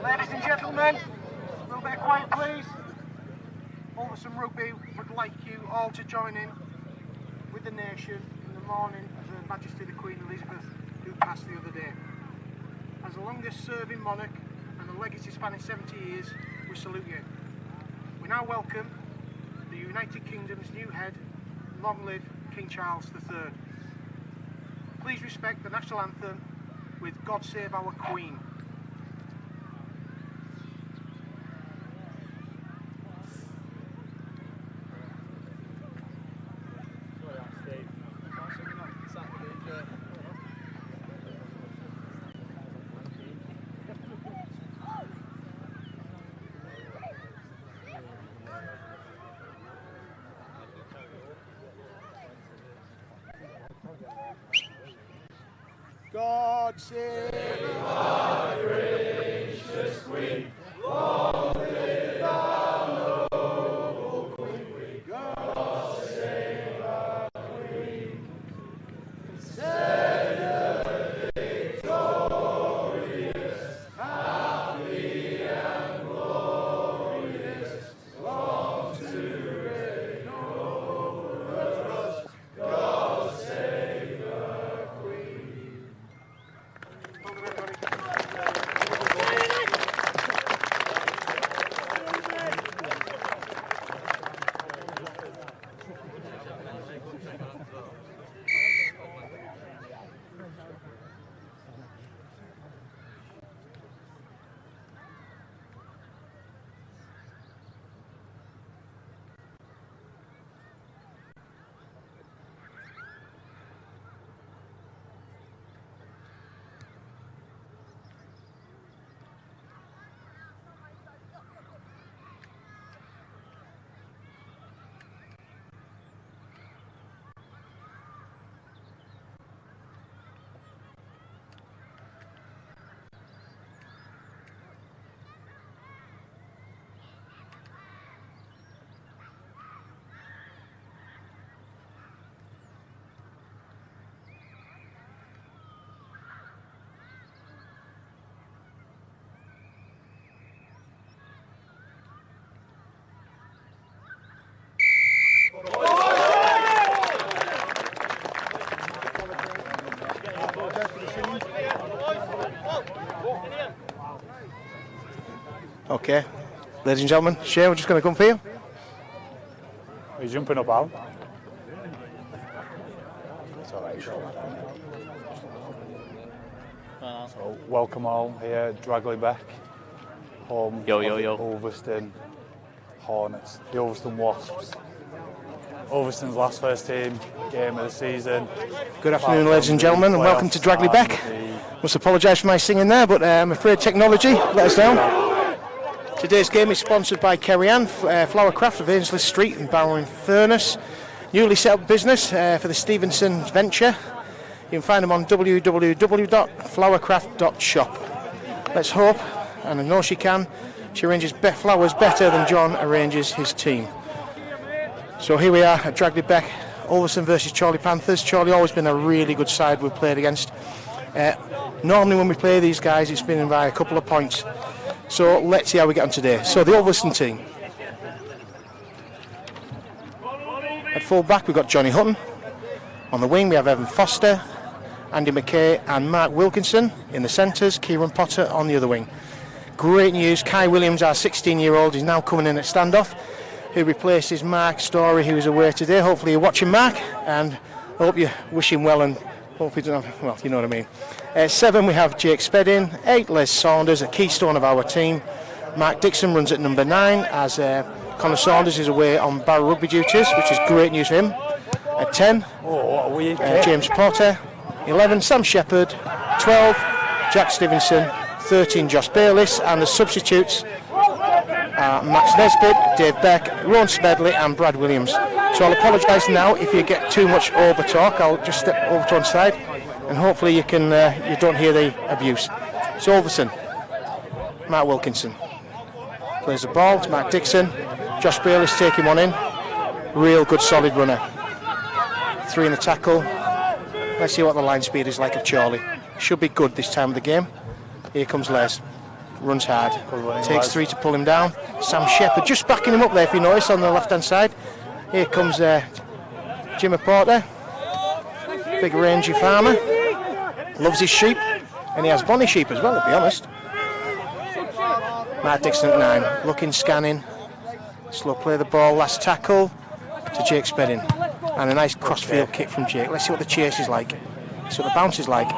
Ladies and gentlemen, a little bit of quiet please. Ulverston Rugby would like you all to join in with the nation in the morning of Her Majesty the Queen Elizabeth, who passed the other day. As the longest serving monarch and a legacy spanning 70 years, we salute you. We now welcome the United Kingdom's new head. Long live King Charles III. Please respect the national anthem with God Save Our Queen. God save our gracious Queen. Long live our noble Queen. God save our Queen. Set her victorious, happy and glorious, long to reign over us. God save our Queen. Okay, ladies and gentlemen, Shane, we're just going to come for you. Are you jumping up, Al? It's all right, So, welcome all here, Dragley Beck, home Yo. Ulverston Hornets, the Ulverston Wasps. Ulverston's last first team game of the season. Good afternoon, ladies and gentlemen, and welcome to Dragley Beck. Must apologise for my singing there, but I'm afraid technology let us down. Today's game is sponsored by Kerry Ann Flowercraft of Ainslie Street in Barrow in Furness. Newly set up business for the Stevenson's venture. You can find them on www.flowercraft.shop. Let's hope, and I know she can, she arranges flowers better than John arranges his team. So here we are at Dragley Beck, Ulverston versus Chorley Panthers. Chorley always been a really good side we've played against. Normally when we play these guys it's been by a couple of points. So let's see how we get on today. So the Ulverston team. At full back we've got Johnny Hutton. On the wing we have Evan Foster, Andy McKay and Mark Wilkinson. In the centres, Kieran Potter on the other wing. Great news, Kai Williams, our 16-year-old, is now coming in at standoff, who replaces Mark Story, who is away today. Hopefully you're watching, Mark, and I hope you wish him well and hope he doesn't have, well, you know what I mean. 7 we have Jake Spedding, 8 Les Saunders, a keystone of our team. Mark Dixon runs at number 9 as Connor Saunders is away on Barrow rugby duties, which is great news for him. At 10, James Potter. 11, Sam Shepherd. 12, Jack Stevenson. 13, Josh Bayliss, and the substitutes are Max Nesbitt, Dave Beck, Ron Smedley and Brad Williams. So I'll apologise now if you get too much over talk. I'll just step over to one side and hopefully you can you don't hear the abuse. So Ulverston, Mark Wilkinson plays the ball to Mark Dixon. Josh Bayliss taking one in. Real good solid runner. 3 in the tackle. Let's see what the line speed is like of Chorley. Should be good this time of the game. Here comes Les. Runs hard. Takes 3 to pull him down. Sam Shepherd just backing him up there if you notice on the left hand side. Here comes Jimmy Porter. Big rangy farmer. Loves his sheep. And he has bonny sheep as well, to be honest. Mark Dixon at 9. Looking, scanning. Slow play the ball. Last tackle to Jake Spedding. And a nice crossfield kick from Jake. Let's see what the chase is like. See what the bounce is like.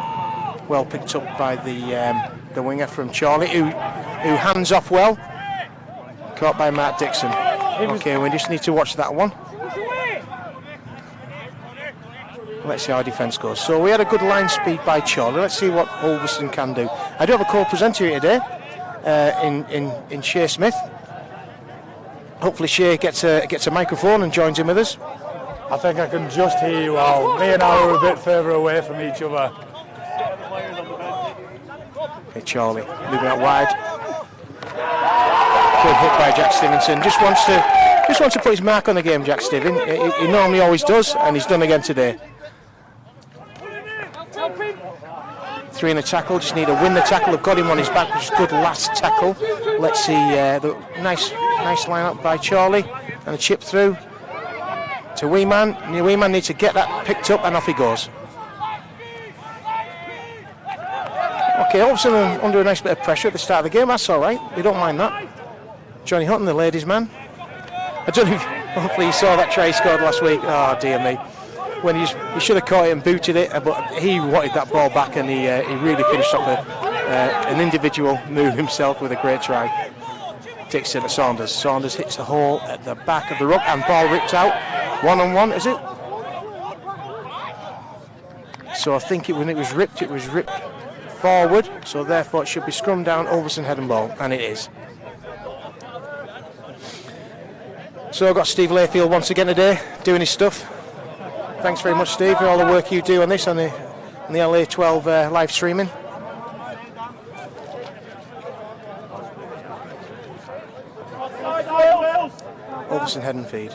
Well picked up by the winger from Chorley, who hands off well. Caught by Mark Dixon. Okay, we just need to watch that one. Let's see how our defence goes. So we had a good line speed by Chorley. Let's see what Ulverston can do. I do have a co-presenter here today in Shay Smith. Hopefully Shay gets a microphone and joins in with us. I think I can just hear you, Al. Me and Al are a bit further away from each other. Okay, Chorley moving out wide. Good hit by Jack Stevenson. Just wants to put his mark on the game, Jack Steven. He normally always does, and he's done again today. 3 in the tackle, just need to win the tackle. They've got him on his back, which is good last tackle. Let's see, the nice line up by Chorley, and a chip through to Weeman. Weeman needs to get that picked up, and off he goes. Okay, Ulverston under a nice bit of pressure at the start of the game. That's all right. We don't mind that. Johnny Hutton, the ladies' man. I don't know if, hopefully you saw that try he scored last week. Oh dear me. When he should have caught it and booted it, but he wanted that ball back, and he really finished off an individual move himself with a great try. Dixon to Saunders. Saunders hits the hole at the back of the ruck, and ball ripped out. 1-on-1, is it? So I think when it was ripped forward, so therefore it should be scrum down, Ulverston head and ball, and it is. So I've got Steve Layfield once again today, doing his stuff. Thanks very much, Steve, for all the work you do on this, on the LA12 live streaming. Ulverston head and feed.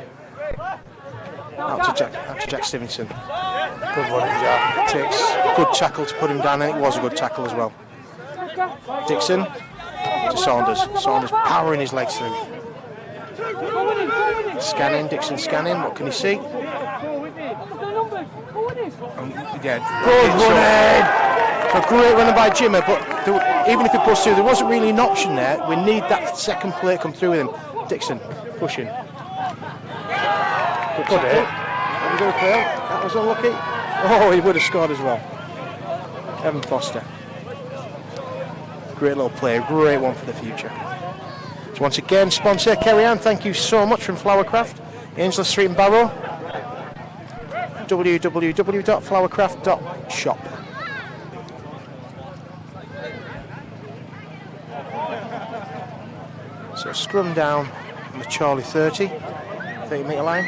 Out to Jack Stevenson. Good running, Jack. Takes good tackle to put him down, and it was a good tackle as well. Dixon to Saunders. Saunders powering his legs through. Scanning, Dixon scanning. What can he see? Yeah, good running. So great running by Jimmer, but even if he pushed through, there wasn't really an option there. We need that second play to come through with him. Dixon pushing. Good hit. That was unlucky. Oh, he would have scored as well. Kevin Foster. Great little play, great one for the future. So once again, sponsor Kerry Ann, thank you so much from Flowercraft, Ainsworth Street in Barrow. www.flowercraft.shop. So scrum down on the Chorley 30 metre line.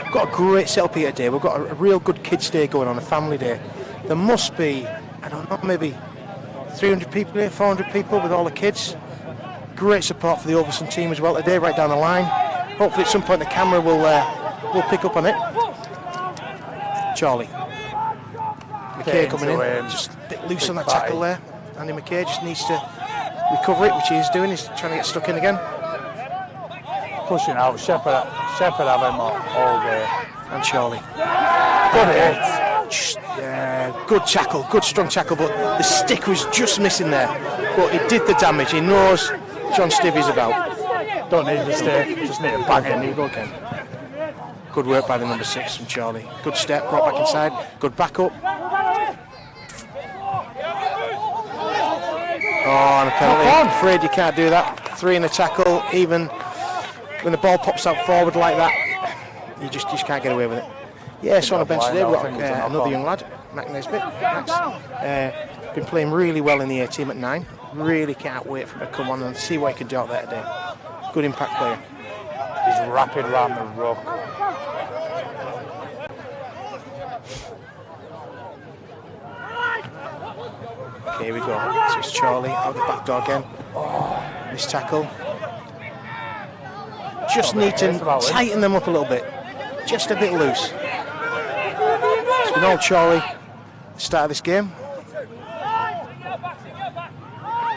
We've got a great setup here today. We've got a real good kids' day going on, a family day. There must be, I don't know, maybe 300 people here, 400 people with all the kids. Great support for the Ulverston team as well today, right down the line. Hopefully at some point the camera will pick up on it. Chorley. McKay coming in, just a bit loose on that tackle there. Andy McKay just needs to recover it, which he is doing. He's trying to get stuck in again. Pushing out, Shepherd have him all day. And Chorley. Good hit. Good tackle, good strong tackle, but the stick was just missing there. But it did the damage. He knows John Stivey's about. Don't need the stick, just need to bang it. Here we go again. Good work by the number 6 from Chorley. Good step, brought back inside. Good backup. Oh, and a penalty. I'm afraid you can't do that. 3 in the tackle, even when the ball pops out forward like that, you just can't get away with it. Yes, on the bench today we've got another young lad, Max Nesbitt. Max, been playing really well in the A team at 9. Really can't wait for him to come on and see what he can do out there today. Good impact player. He's rapid round the ruck. Okay, here we go. So it's Chorley out the back door again. This tackle. Just need to tighten them up a little bit. Just a bit loose. It's been all Chorley at the start of this game.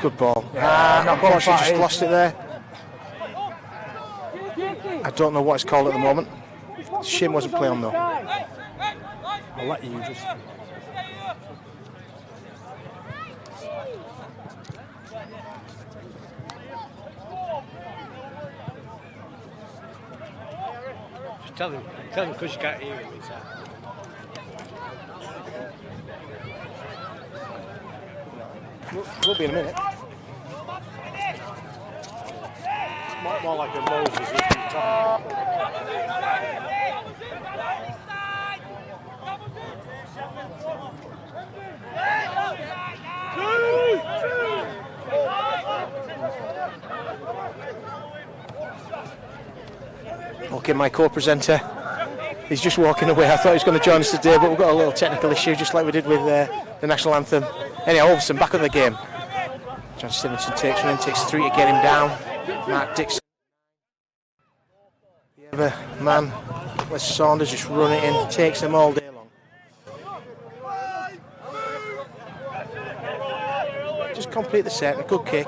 Good ball. Unfortunately just lost it there. I don't know what it's called at the moment. Shim wasn't playing on though. I'll let you just... Tell him because you can't hear him. We'll be in a minute. It's more like a Moses at the top. Okay, my co-presenter, he's just walking away. I thought he was going to join us today, but we've got a little technical issue, just like we did with the national anthem Anyhow, Ulverston back at the game. John Stevenson takes one in, takes 3 to get him down. Mark Dixon. The other man, Wes Saunders, just run it in, takes them all day long. Just complete the set, a good kick.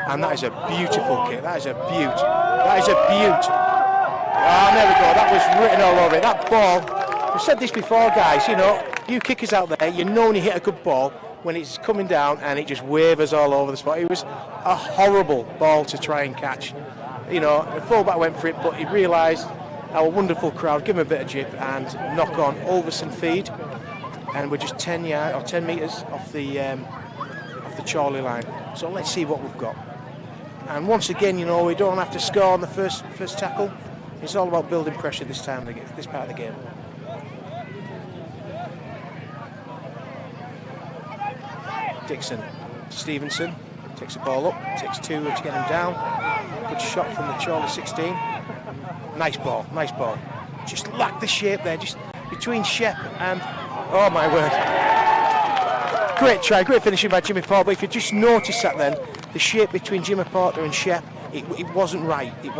And that is a beautiful kick, that is a beaut. That is a beaut. Ah, there we go, that was written all over it. That ball, I've said this before, guys, you know, you kickers out there, you know when you hit a good ball, when it's coming down and it just wavers all over the spot. It was a horrible ball to try and catch. You know, the fullback went for it, but he realised our wonderful crowd give him a bit of jip and knock on Ulverston feed. And we're just 10 metres off the Chorley line. So let's see what we've got. And once again, you know, we don't have to score on the first tackle. It's all about building pressure this part of the game. Dixon, Stevenson takes the ball up, takes 2 to get him down. Good shot from the Chorley 16. Nice ball, nice ball. Just lacked the shape there, just between Shep and, oh my word. Great try, great finishing by Jimmy Porter, but if you just notice that then, the shape between Jimmy Porter and Shep, it wasn't right, you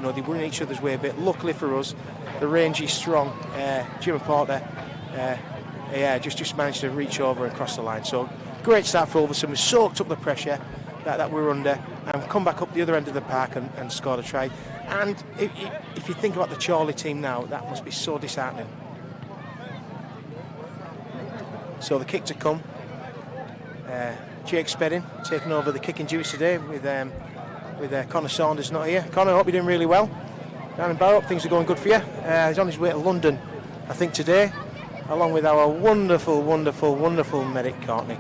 know, they were in each other's way a bit. Luckily for us, the rangy, strong Jimmy Porter, just managed to reach over and cross the line. So, great start for Ulverston. We soaked up the pressure that we were under and come back up the other end of the park and scored a try. And if you think about the Chorley team now, that must be so disheartening. So the kick to come. Jake Spedding taking over the kicking duties today with Connor Saunders not here. Connor, I hope you're doing really well. Down in Barrow, things are going good for you. He's on his way to London, I think, today, along with our wonderful medic, Courtney.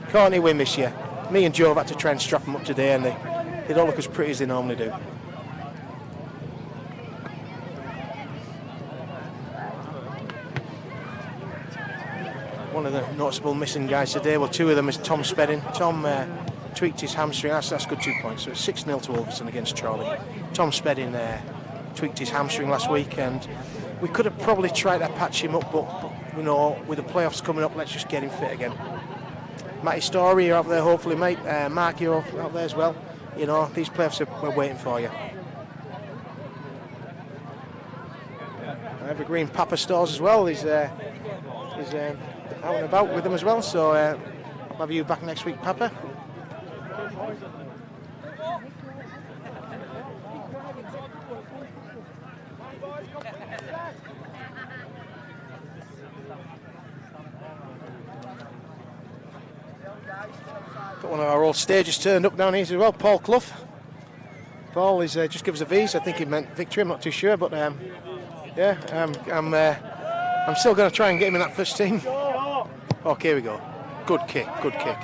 Courtney, we miss you. Me and Joe have had to try and strap them up today, and they don't look as pretty as they normally do. One of the noticeable missing guys today, well, 2 of them is Tom Spedding. Tom tweaked his hamstring, that's good 2 points. So it's 6-0 to Ulverston against Chorley. Tom Spedding tweaked his hamstring last week, and we could have probably tried to patch him up, but you know, with the playoffs coming up, let's just get him fit again. Matty Story, you're out there hopefully, mate. Mark, you're out there as well. You know, these playoffs we're waiting for you. Evergreen Papa Stores as well is out and about with them as well, so I'll have you back next week, Papa. Got one of our old stages turned up down here as well, Paul Clough. Paul is just give us a V's. I think he meant victory, I'm not too sure, but yeah, I'm still going to try and get him in that first team. Okay, here we go. Good kick, good kick.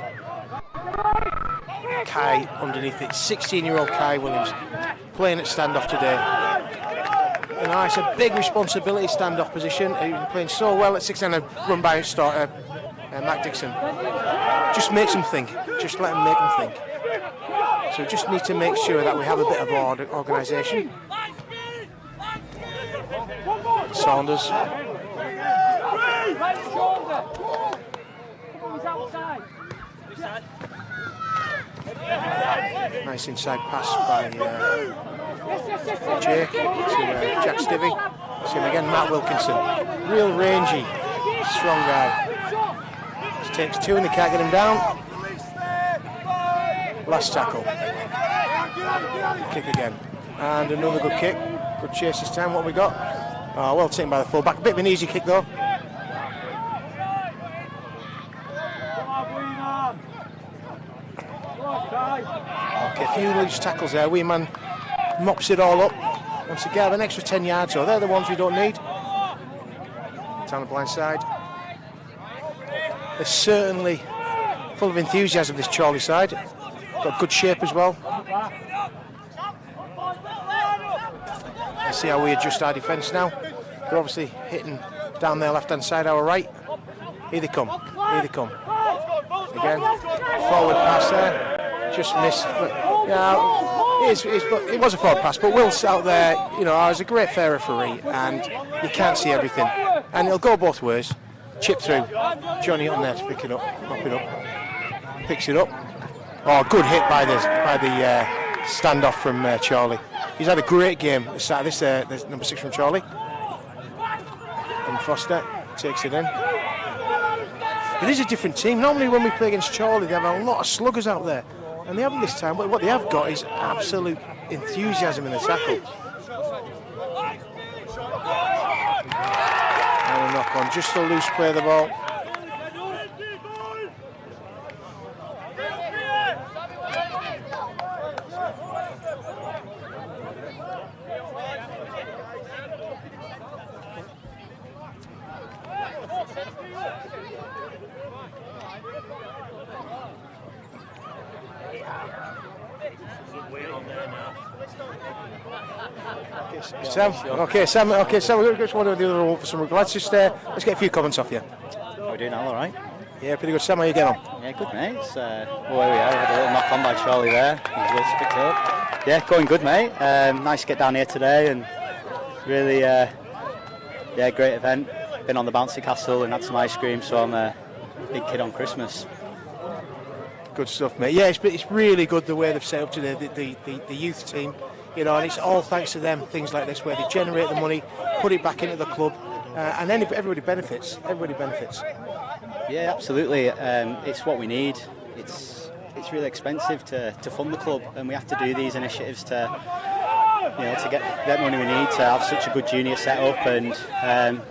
Kai underneath it, 16-year-old Kai Williams, playing at standoff today. You know, it's a big responsibility, standoff position. He's been playing so well at 16 and run by starter, Matt Dixon. Just makes him think, just let him make him think. So we just need to make sure that we have a bit of organisation. Saunders. Nice inside pass by Jake to Jack Stivvy. See him again, Matt Wilkinson. Real rangy, strong guy. Just takes 2 and they can't get him down. Last tackle. Kick again. And another good kick. Good chase this time. What we got? Oh, well taken by the full back. A bit of an easy kick though. Okay, a few loose tackles there. Wee man mops it all up. Once again, an extra 10 yards, so they're the ones we don't need. Down the blind side. They're certainly full of enthusiasm, this Chorley side. Got good shape as well. Let's see how we adjust our defence now. They're obviously hitting down their left-hand side, our right. Here they come, here they come. Again, forward pass there. Just missed, but yeah, it was a forward pass, but Will's out there, you know, is a great fair referee, and you can't see everything, and it'll go both ways. Chip through. Johnny on there to pick it up. Pop it up. Picks it up. Oh, good hit by the standoff from Chorley. He's had a great game. This number 6 from Chorley. And Foster takes it in. It is a different team. Normally when we play against Chorley, they have a lot of sluggers out there. And they haven't this time. But what they have got is absolute enthusiasm in the tackle. And a knock on. Just a loose play of the ball. Sam, we're going to one of the other for some. Let's get a few comments off you. How we doing, Al? All right? Yeah, pretty good. Sam, how you getting on? Yeah, good, mate. It's, here we are. We had a little knock on by Chorley there. He's well picked up. Yeah, going good, mate. Nice to get down here today and really, great event. Been on the bouncy castle and had some ice cream, so I'm a big kid on Christmas. Good stuff, mate. Yeah, it's really good the way they've set up today, the youth team. You know, and it's all thanks to them, things like this, where they generate the money, put it back into the club, and then everybody benefits. Everybody benefits. Yeah, absolutely. It's what we need. It's really expensive to fund the club, and we have to do these initiatives to get that money we need to have such a good junior set up and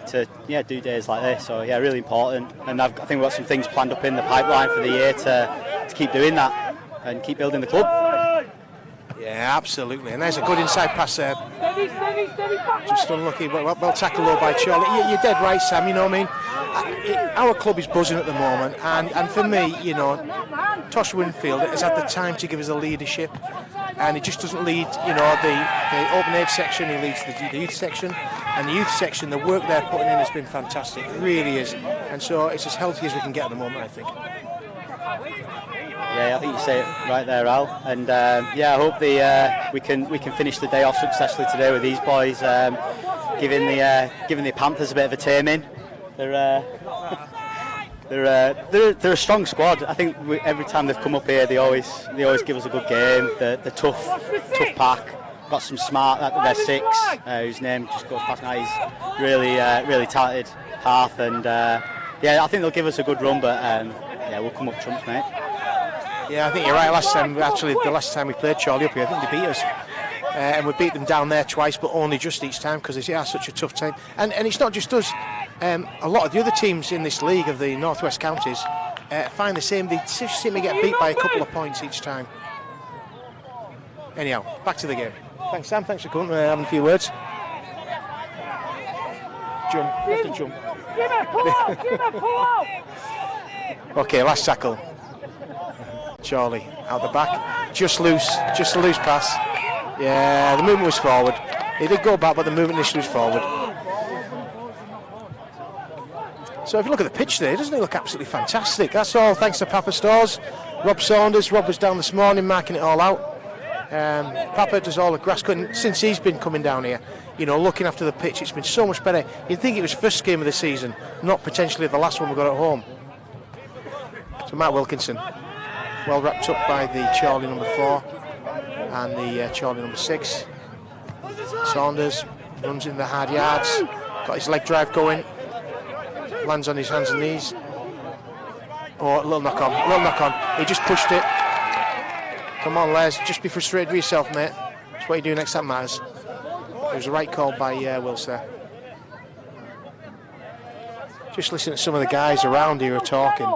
to do days like this. So yeah, really important. And I think we've got some things planned up in the pipeline for the year to keep doing that and keep building the club. Yeah, absolutely. And there's a good inside pass there. Just unlucky, well tackled though by Chorley. You're dead right, Sam. You know what I mean? Our club is buzzing at the moment, and for me, you know, Tosh Winfield has had the time to give us the leadership, and he just doesn't lead, you know, the open age section. He leads the youth section, and the youth section, the work they're putting in has been fantastic. It really is, and so it's as healthy as we can get at the moment, I think. Yeah, I think you say it right there, Al. And I hope we can finish the day off successfully today with these boys, giving the Panthers a bit of a taming. They're a strong squad. I think every time they've come up here, they always give us a good game. The tough pack. Got some smart. They're 6, whose name just goes past now. He's really talented half, and I think they'll give us a good run. But we'll come up trumps, mate. Yeah, I think you're right. The last time we played Chorley up here, I think they beat us. And we beat them down there twice, but only just each time because they are such a tough team. And it's not just us. A lot of the other teams in this league of the Northwest counties find the same. They seem to get beat by a couple of points each time. Anyhow, back to the game. Thanks, Sam. Thanks for coming. Having a few words. Jump. Left to jump. Okay, last tackle. Chorley out the back, just a loose pass. Yeah, the movement was forward. He did go back, but the movement initially was forward. So if you look at the pitch there, doesn't it look absolutely fantastic? That's all thanks to Papa Stores, Rob Saunders. Rob was down this morning marking it all out. Papa does all the grass cutting since he's been coming down here. You know, looking after the pitch, it's been so much better. You'd think it was first game of the season, not potentially the last one we got at home. So Matt Wilkinson. Well wrapped up by the Chorley number 4 and the Chorley number 6. Saunders runs in the hard yards, got his leg drive going, lands on his hands and knees. Oh, a little knock on. He just pushed it. Come on, Les, just be frustrated with yourself, mate. That's what you do next, that matters. It was a right call by Wills there. Just listen to some of the guys around here are talking.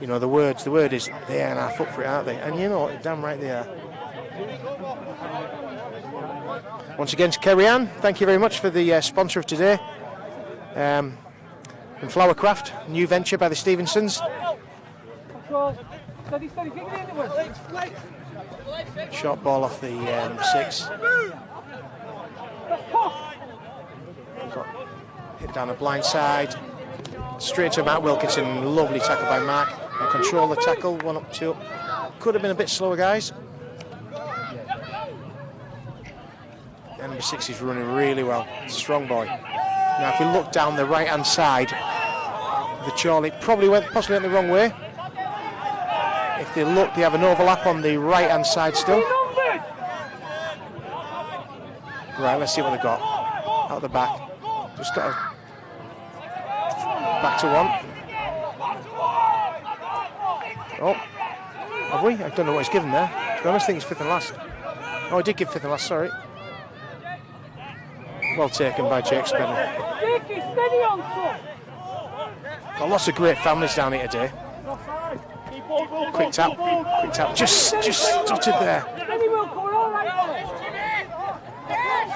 You know, the word is they are half up for it, aren't they? And you know, damn right they are. Once again to Kerry Ann, thank you very much for the sponsor of today. And Flowercraft, new venture by the Stevensons. Short ball off the number 6. Hit down the blind side. Straight to Matt Wilkinson, lovely tackle by Mark. And control the tackle, 1 up, 2 up. Could have been a bit slower, guys. And number 6 is running really well. Strong boy. Now, if we look down the right-hand side of the Chorley. Possibly went the wrong way. If they look, they have an overlap on the right hand side still. Right, let's see what they've got. Out the back. Just got a back to one. Oh, have we? I don't know what he's given there. To be honest, I think it's fifth and last. Oh, he did give fifth and last, sorry. Well taken by Jake Spedden. Got lots of great families down here today. Quick tap, just stuttered there.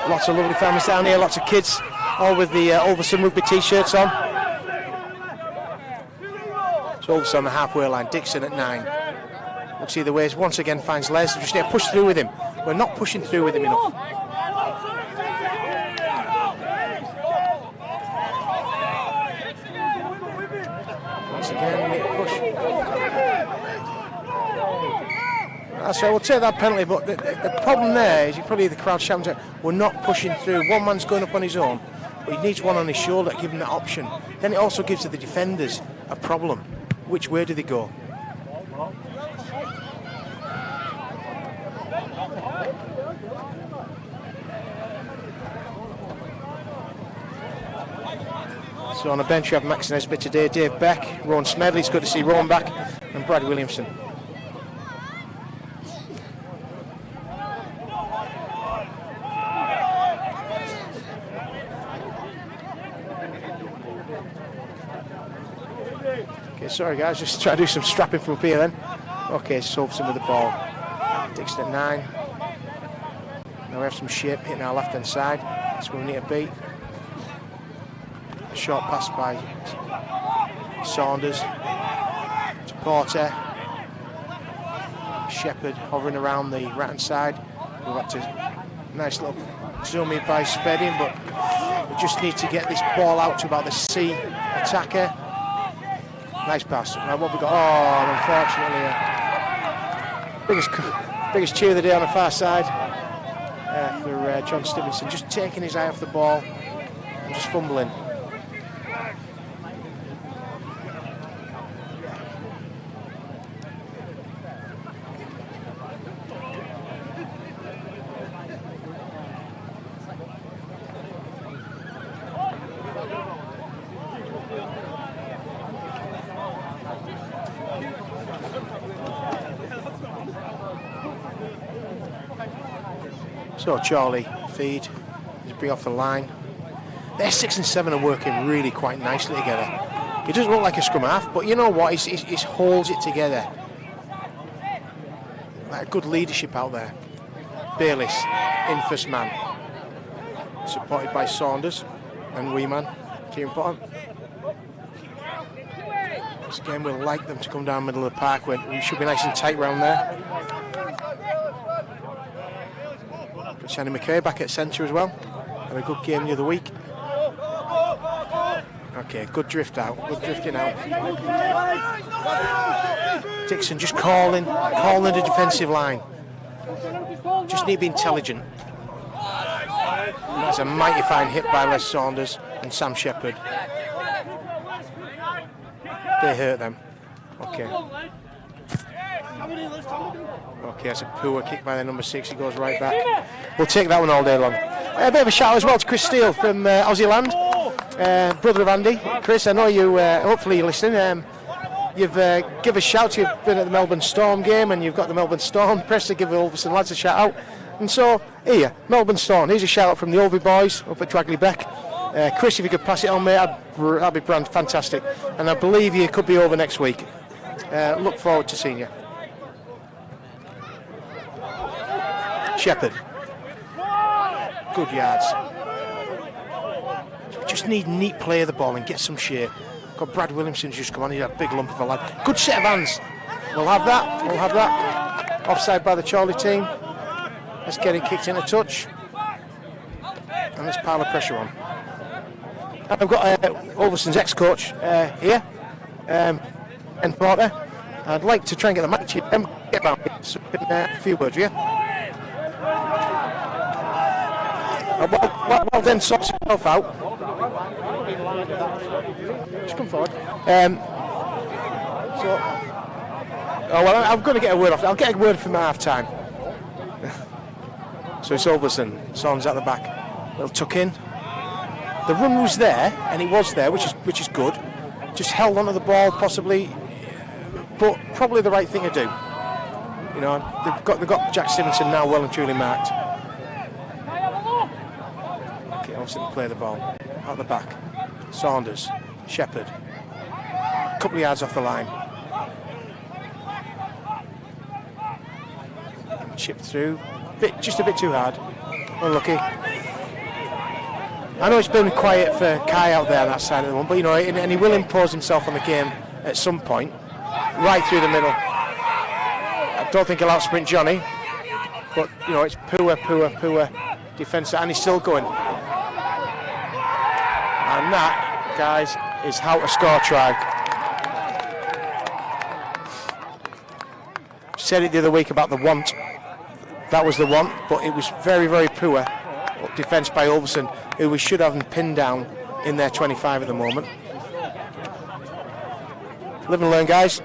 Lots of lovely families down here, lots of kids, all with the Ulverston rugby t-shirts on. So Ulverston on the halfway line, Dixon at 9. Looks either way, once again finds Les, we just need to push through with him. We're not pushing through with him enough. Once again, need to push. That's right, we'll take that penalty, but the problem there is you probably hear the crowd shouting, we're not pushing through. One man's going up on his own, but he needs one on his shoulder to give him that option. Then it also gives to the defenders a problem. Which way do they go? So on the bench we have Max Nesbitt today, Dave Beck, Rowan Smedley, it's good to see Rowan back, and Brad Williamson. Okay, sorry guys, just try to do some strapping from up here then. Okay, Solveson with the ball. Dixon at 9. Now we have some shape hitting our left hand side. That's where we need to beat. A short pass by Saunders to Porter. Shepherd hovering around the right hand side. We've got to nice little zoom in by Spedding, but we just need to get this ball out to about the C attacker. Nice pass. Now what we got? Oh, unfortunately, biggest cheer of the day on the far side for John Stevenson, just taking his eye off the ball and just fumbling. So Chorley feed, just bring off the line. Their 6 and 7 are working really quite nicely together. He doesn't look like a scrum half, but you know what? He holds it together. Like good leadership out there. Bayliss in first man, supported by Saunders and Weeman. Very important. This game we'll like them to come down middle of the park where we should be nice and tight round there. Got Shanny McKay back at centre as well. Had a good game the other week. Okay, good drift out, good drifting out. Dixon just calling the defensive line. Just need to be intelligent. And that's a mighty fine hit by Les Saunders and Sam Shepherd. They hurt them. Okay. Okay, that's a poor kick by the number 6. He goes right back. We'll take that one all day long. A bit of a shout as well to Chris Steele from Aussie Land, brother of Andy. Chris, I know you. Hopefully you're listening. You've give a shout. You've been at the Melbourne Storm game, and you've got the Melbourne Storm press to give the Ulverston lads a shout out. And so here, Melbourne Storm. Here's a shout out from the Ulvie boys up at Dragley Beck. Chris, if you could pass it on, mate, that'd be fantastic. And I believe you could be over next week. Look forward to seeing you. Shepherd. Good yards. Just need neat play of the ball and get some shape. Got Brad Williamson just come on. He's a big lump of a lad. Good set of hands. We'll have that. We'll have that. Offside by the Chorley team. Let's get it kicked in a touch. And let's pile the pressure on. I've got Ulverston's ex-coach here, and Porter. I'd like to try and get the match here. Get round here. So, a few words with you. Well then sorts himself out. Just come forward. Oh well, I'm going to get a word off. I'll get a word from half time. So it's Ulverston. Son's at the back. Little tuck in. The run was there, and he was there, which is good. Just held onto the ball, possibly, but probably the right thing to do. You know, they've got Jack Stevenson now well and truly marked. Okay, Ulverston play the ball out the back. Saunders, Shepherd, a couple of yards off the line. Chip through, just a bit too hard. Unlucky. I know it's been quiet for Kai out there on that side of the one, but you know, and he will impose himself on the game at some point, right through the middle. I don't think he'll outsprint Johnny, but you know, it's poor defence, and he's still going. And that, guys, is how to score a try. Said it the other week about the want. That was the want, but it was very, very poor defence by Ulverston, who we should have pinned down in their 25 at the moment. Live and learn, guys.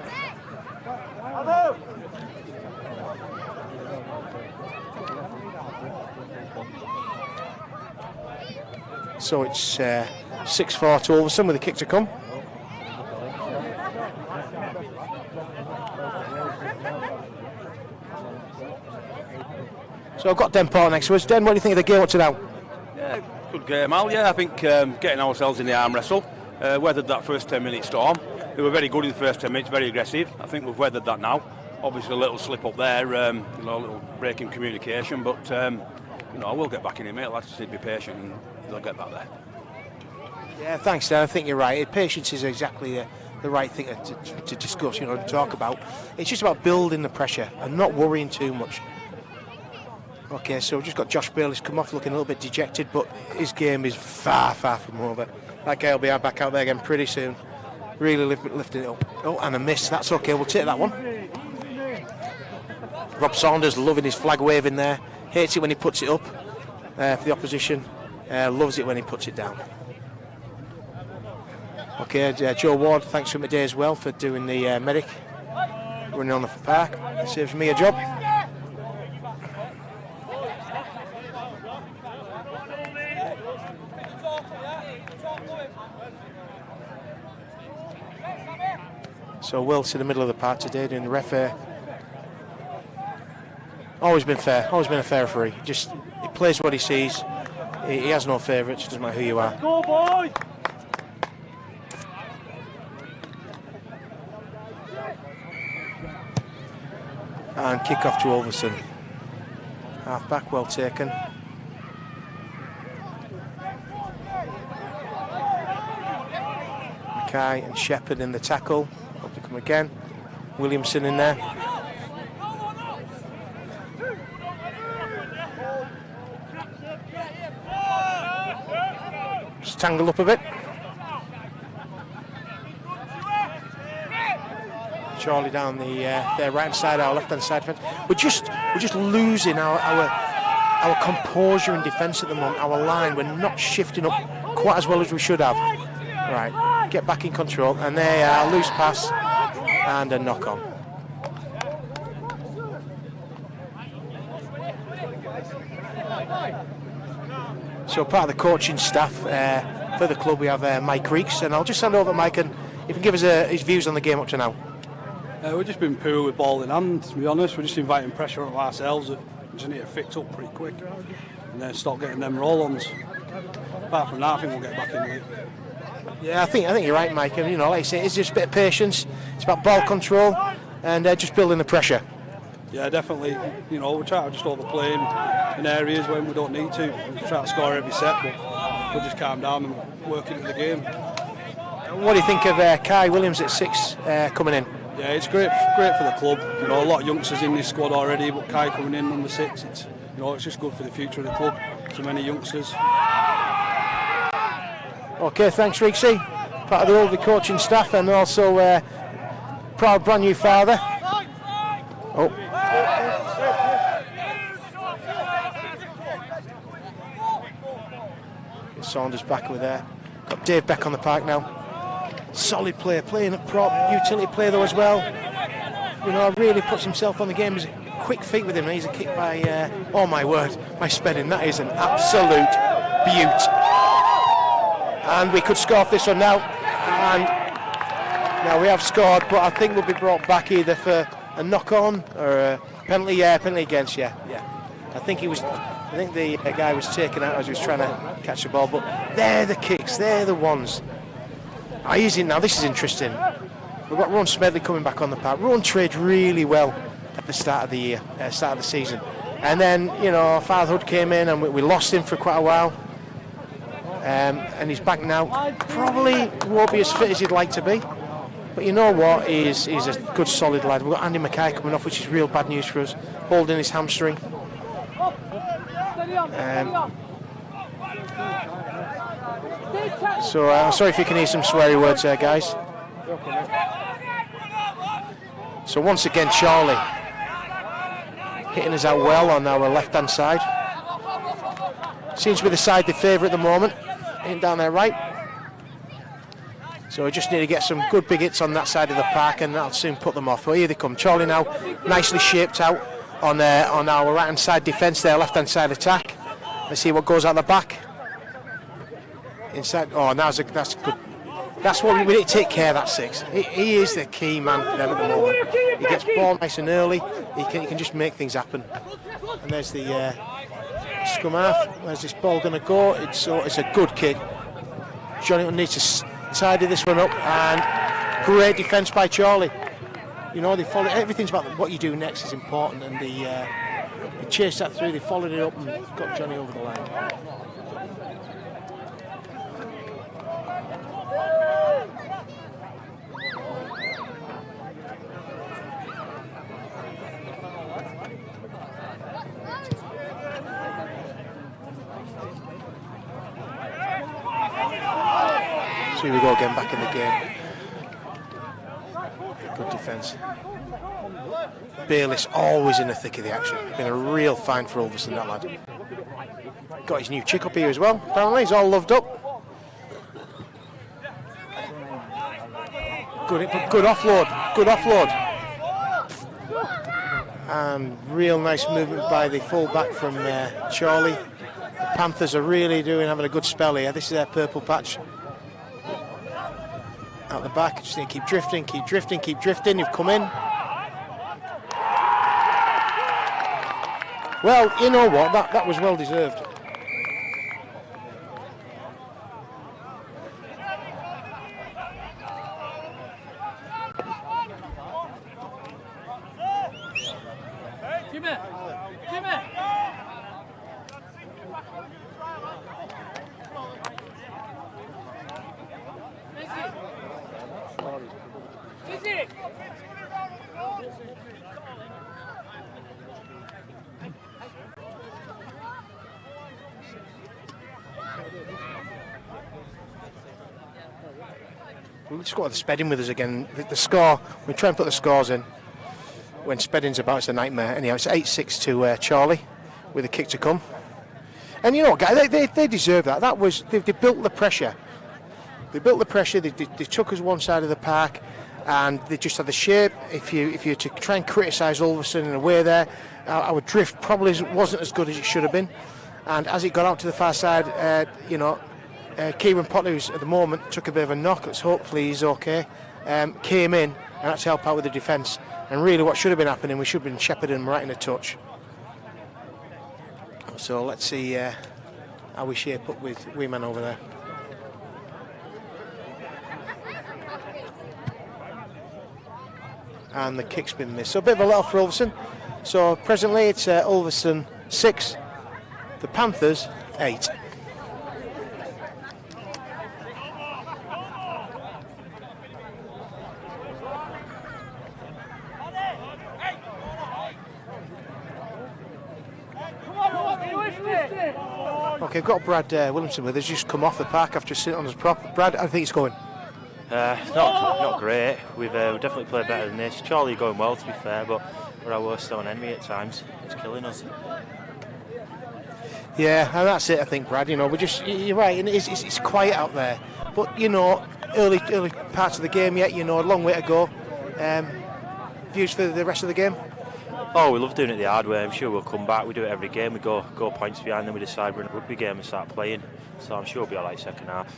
So it's 6-4 to Ulverston with a kick to come. So I've got Den Port next to us. Den, what do you think of the game up to now? Yeah, good game, Al. Yeah, I think getting ourselves in the arm wrestle, weathered that first 10-minute storm. They were very good in the first 10 minutes, very aggressive. I think we've weathered that now. Obviously a little slip up there, a little break in communication, but you know, I will get back in it, mate. I'll just be patient and they'll get back there. Yeah, thanks, Dan. I think you're right. Patience is exactly the right thing to discuss, you know, to talk about. It's just about building the pressure and not worrying too much. Okay, so we've just got Josh Bayless come off looking a little bit dejected, but his game is far from over. That guy will be back out there again pretty soon. Really lifting it up. Oh, and a miss. That's okay, we'll take that one. Rob Saunders loving his flag waving there. Hates it when he puts it up for the opposition. Loves it when he puts it down. Okay, Joe Ward, thanks for midday as well for doing the medic. Running on the park. Saves me a job. So Will's in the middle of the park today doing the ref. Always been fair, always been a fair referee. Just he plays what he sees. He has no favourites, doesn't matter who you are. Go, boy! And kick off to Ulverston. Half back, well taken. Mackay and Shepherd in the tackle. Hope to come again. Williamson in there. Just tangled up a bit. Chorley down the their right hand side, our left hand side defence. We're just losing our composure in defence at the moment. Our line, we're not shifting up quite as well as we should have. Right, get back in control, and they are loose pass and a knock on. So part of the coaching staff for the club, we have Mike Reeks, and I'll just hand over to Mike, and he can give us his views on the game up to now. We've just been poor with ball in hand, to be honest. We're just inviting pressure on ourselves that we just need to fix up pretty quick and then stop getting them roll-ons. Apart from that, I think we'll get back into it. Yeah, I think you're right, Mike. And, you know, like I say, it's just a bit of patience. It's about ball control and just building the pressure. Yeah, definitely. You know, we try to just overplay in areas when we don't need to. We try to score every set, but we'll just calm down and work into the game. What do you think of Kai Williams at 6 coming in? Yeah, it's great for the club. You know, a lot of youngsters in this squad already, but Kai coming in number 6, it's just good for the future of the club. So many youngsters. Okay, thanks, Rixie. Part of the Ulverston coaching staff, and also proud brand new father. Oh. Saunders back with Got Dave Beck on the park now. Solid player, playing at prop, utility player though as well. You know, really puts himself on the game. He's quick feet with him. He's a kick by, oh my word, by Spedding. That is an absolute beaut. And we could score off this one now. And now we have scored, but I think we'll be brought back either for a knock-on or a penalty. Yeah, penalty against, yeah. I think the guy was taken out as he was trying to catch the ball, but they're the kicks, they're the ones. Easy now, this is interesting. We've got Ron Smedley coming back on the park. Ron trained really well at the start of the year, start of the season. And then, you know, Father Hood came in and we lost him for quite a while. And he's back now. Probably won't be as fit as he'd like to be. But you know what, he's a good solid lad. We've got Andy Mackay coming off, which is real bad news for us, holding his hamstring. So I'm sorry if you can hear some sweary words there, guys. So once again, Chorley hitting us out well on our left-hand side. Seems to be the side they favour at the moment, hitting down there right. So we just need to get some good big hits on that side of the park, and that'll soon put them off. Well, here they come. Chorley now nicely shaped out on our right-hand side defence there, left-hand side attack. Let's see what goes out the back. Inside. Oh, that's good. That's what we need to take care of, that 6. He is the key man for them at the moment. He gets ball nice and early. He can just make things happen. And there's the scrum half. Where's this ball going to go? It's a good kick. Johnny needs to tidy this one up, and great defence by Chorley. You know, they follow. Everything's about what you do next is important, and they chased that through. They followed it up and got Johnny over the line. So here we go again, back in the game. Good defence. Bayliss always in the thick of the action. Been a real find for Ulverston, that lad. Got his new chick up here as well. Apparently he's all loved up. Good offload. Good offload. And real nice movement by the full-back from Chorley. The Panthers are really having a good spell here. This is their purple patch. Out the back, just need to keep drifting, keep drifting, keep drifting. You've come in. Well, you know what? That was well deserved. We just got the Spedding with us again. The score, we try and put the scores in. When Spedding's about, it's a nightmare. Anyhow, it's 8-6 to Chorley with a kick to come. And you know what, guys, they deserve that. They built the pressure. They built the pressure. They took us one side of the park, and they just had the shape. If you were to try and criticise Ulverston in a way there, our drift probably wasn't as good as it should have been. And as it got out to the far side, Kieran Potter, who's at the moment took a bit of a knock, let's hopefully he's okay, came in and had to help out with the defence. And really what should have been happening, we should have been shepherding him right in a touch. So let's see how we shape up with Weeman over there. And the kick's been missed. So a bit of a let off for Ulverston. So presently it's Ulverston 6, the Panthers 8. Okay, I've got Brad Williamson with us. He's just come off the park after sitting on his prop. Brad, I think it's going. Not great. We've definitely played better than this. Chorley going well, to be fair, but we're our worst own enemy at times. It's killing us. Yeah, and that's it, I think, Brad. You know, you're right, and it's quiet out there. but you know, early parts of the game yet. You know, a long way to go. Views for the rest of the game? Oh, we love doing it the hard way. I'm sure we'll come back. We do it every game. We go points behind, then we decide we're in a rugby game and start playing. So I'm sure we'll be all right second half.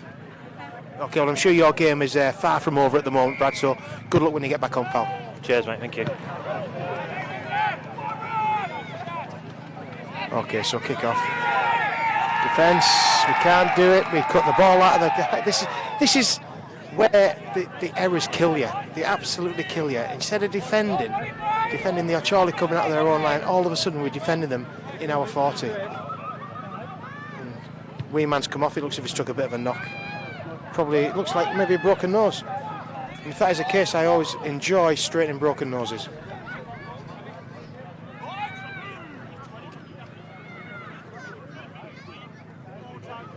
Okay, well, I'm sure your game is far from over at the moment, Brad, so good luck when you get back on, pal. Cheers, mate. Thank you. Okay, so kick off. Defence, we can't do it. We cut the ball out of the... This is where the errors kill you. They absolutely kill you. Instead of defending the Chorley coming out of their own line, all of a sudden we're defending them in our 40. And wee man's come off. It looks as if he struck a bit of a knock. Probably, it looks like maybe a broken nose. And if that is the case, I always enjoy straightening broken noses.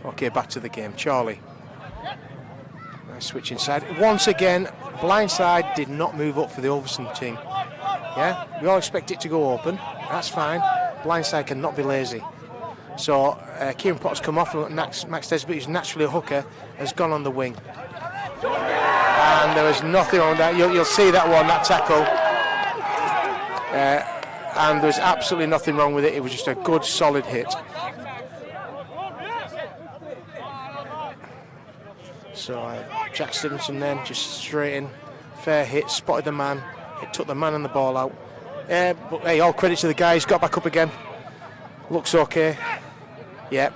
Okay, back to the game. Chorley. Nice switch inside. Once again, blindside did not move up for the Ulverston team. Yeah, we all expect it to go open. That's fine. Blindside cannot be lazy. So Kieran Potter's come off, and Max Desbitt, who's naturally a hooker, has gone on the wing. And there was nothing on that. You'll see that one, that tackle. And there was absolutely nothing wrong with it. It was just a good, solid hit. So Jack Stevenson then just straight in, fair hit, spotted the man, it took the man and the ball out. But hey, all credit to the guy, he's got back up again. Looks okay. Yep.